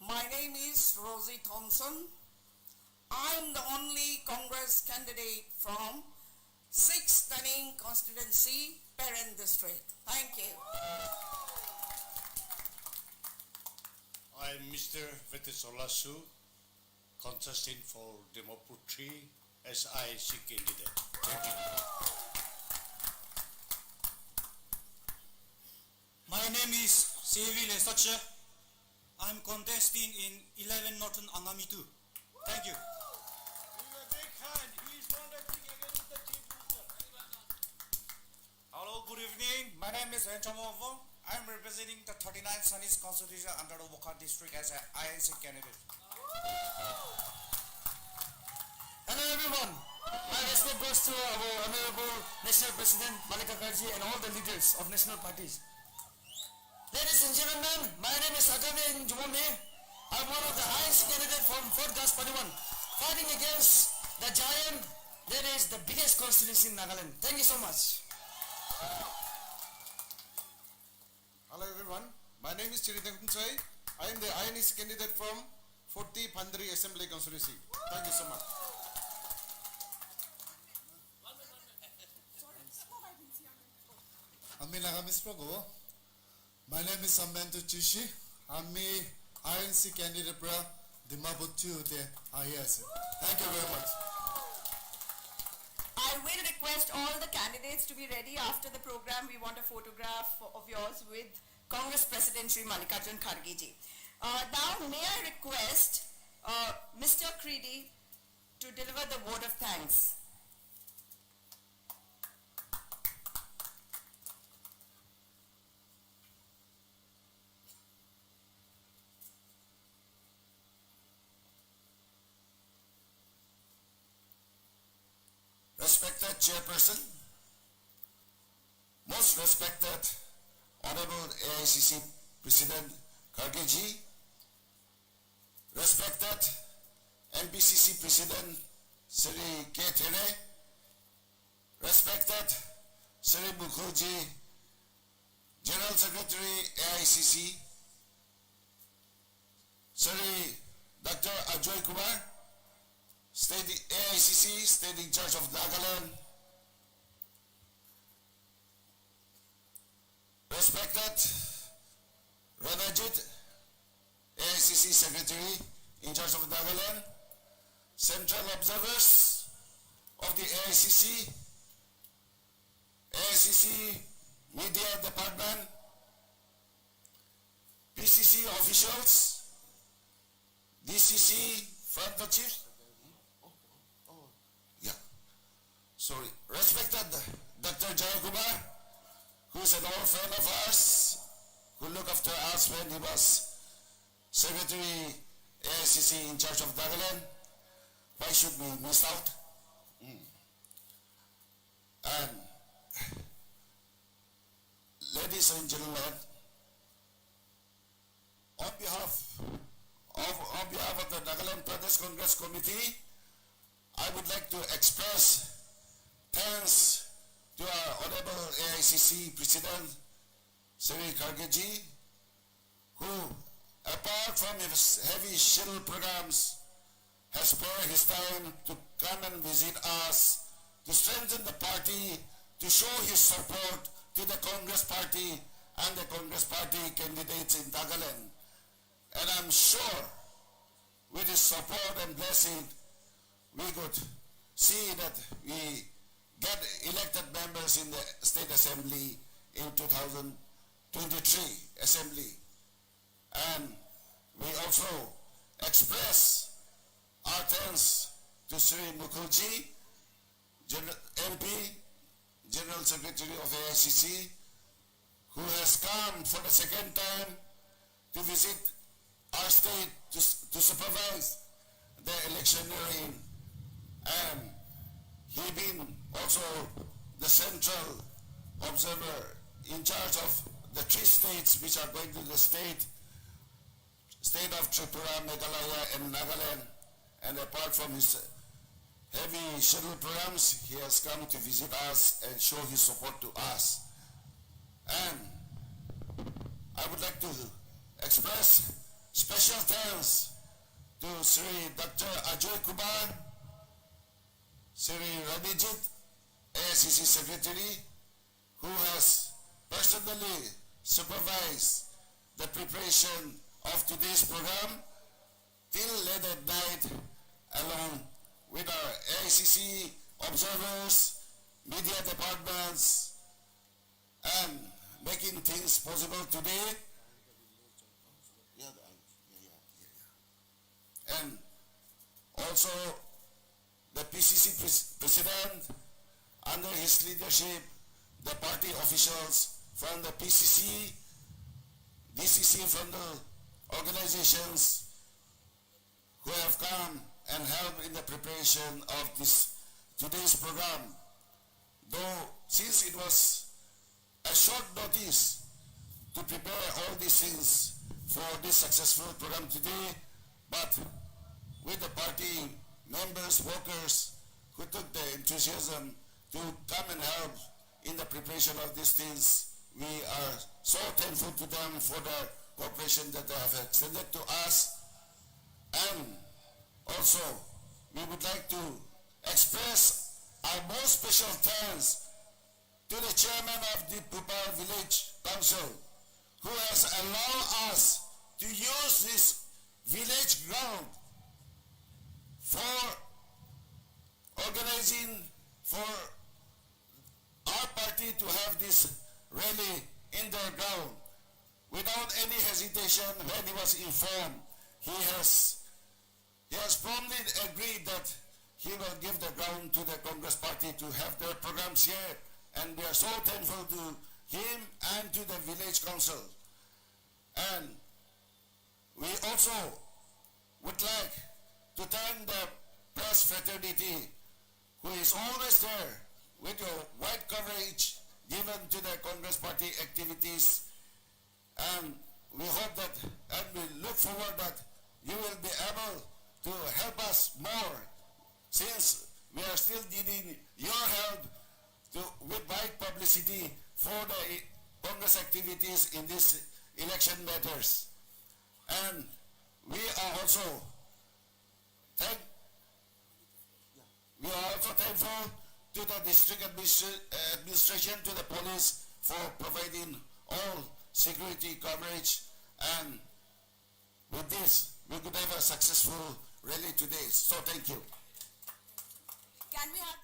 My name is Rosie Thompson. I am the only Congress candidate from 6th Cunning constituency, Peren district. Thank you. I am Mr. Vetisolasu, contesting for Dimapur 3 as INC candidate. Thank you. My name is Sevi Lesache. I am contesting in 11 Northern Angamitu. Thank you. Hello, good evening. My name is Enchamovo. I am representing the 39th Sunnis constitution under the Wokha district as an INC candidate. Hello everyone. My respect goes to our Honorable National President Mallikarjun Kharge and all the leaders of national parties. Ladies and gentlemen, my name is Agave Njumome. I'm one of the highest candidates from Fort Gas Paniwan, fighting against the giant that is the biggest constituency in Nagaland. Thank you so much. Hello everyone, my name is Chiridang Chai. I am the INC candidate from 40 Pandri Assembly constituency. Thank you so much. Ami nagamisprogo. My name is Samantha Chishi. Ami INC candidate pra Dimapur 2 te ayase. Thank you very much. I I will request all the candidates to be ready after the program. We want a photograph of yours with Congress President Shri Mallikarjun Kharge ji. Now, may I request Mr. Creedy to deliver the vote of thanks. Respected Chairperson, most respected Honorable AICC President Kharge ji, respected NPCC President Shri K. Thene, respected Shri Mukul ji, General Secretary AICC, Shri Dr. Ajoy Kumar, AICC State in charge of Nagaland, respected Ranajit, AICC Secretary in charge of Nagaland, Central Observers of the AICC, AICC Media Department, PCC officials, DCC Front Chief, respected Dr. Jayakumar, who is an old friend of ours, who looked after us when he was Secretary AICC in charge of Nagaland. Why should we miss out? And ladies and gentlemen, on behalf of the Nagaland Pradesh Congress Committee, I would like to express thanks to our Honorable AICC President, Shri Kharge ji, who, apart from his heavy schedule programs, has spared his time to come and visit us, to strengthen the party, to show his support to the Congress Party and the Congress Party candidates in Nagaland. And I'm sure with his support and blessing, we could see that we get elected members in the State Assembly in 2023 Assembly. And we also express our thanks to Shri Mukul ji, MP, General Secretary of AICC, who has come for the second time to visit our state to supervise the electioneering, and he been also the central observer in charge of the 3 states which are going to the state of Tripura, Meghalaya and Nagaland. And apart from his heavy schedule programs, he has come to visit us and show his support to us. And I would like to express special thanks to Shri Dr. Ajoy Kumar, Shri Ranijit, AICC Secretary, who has personally supervised the preparation of today's program till late at night, along with our AICC observers, media departments, and making things possible today. And also the PCC President, under his leadership, the party officials from the PCC, DCC from the organizations who have come and helped in the preparation of today's program. Though since it was a short notice to prepare all these things for this successful program today, but with the party members, workers who took the enthusiasm to come and help in the preparation of these things, we are so thankful to them for the cooperation that they have extended to us. And also, we would like to express our most special thanks to the chairman of the Pupar Village Council, who has allowed us to use this village ground for organizing for our party to have this rally in their ground. Without any hesitation, when he was informed, he has promptly agreed that he will give the ground to the Congress party to have their programs here. And we are so thankful to him and to the village council. And we also would like to thank the press fraternity who is always there with your wide coverage given to the Congress party activities. And we hope that, and we look forward that you will be able to help us more, since we are still needing your help with wide publicity for the Congress activities in these election matters. And we are also thankful to the district administration, to the police for providing all security coverage. And with this, we could have a successful rally today. So thank you. Can we have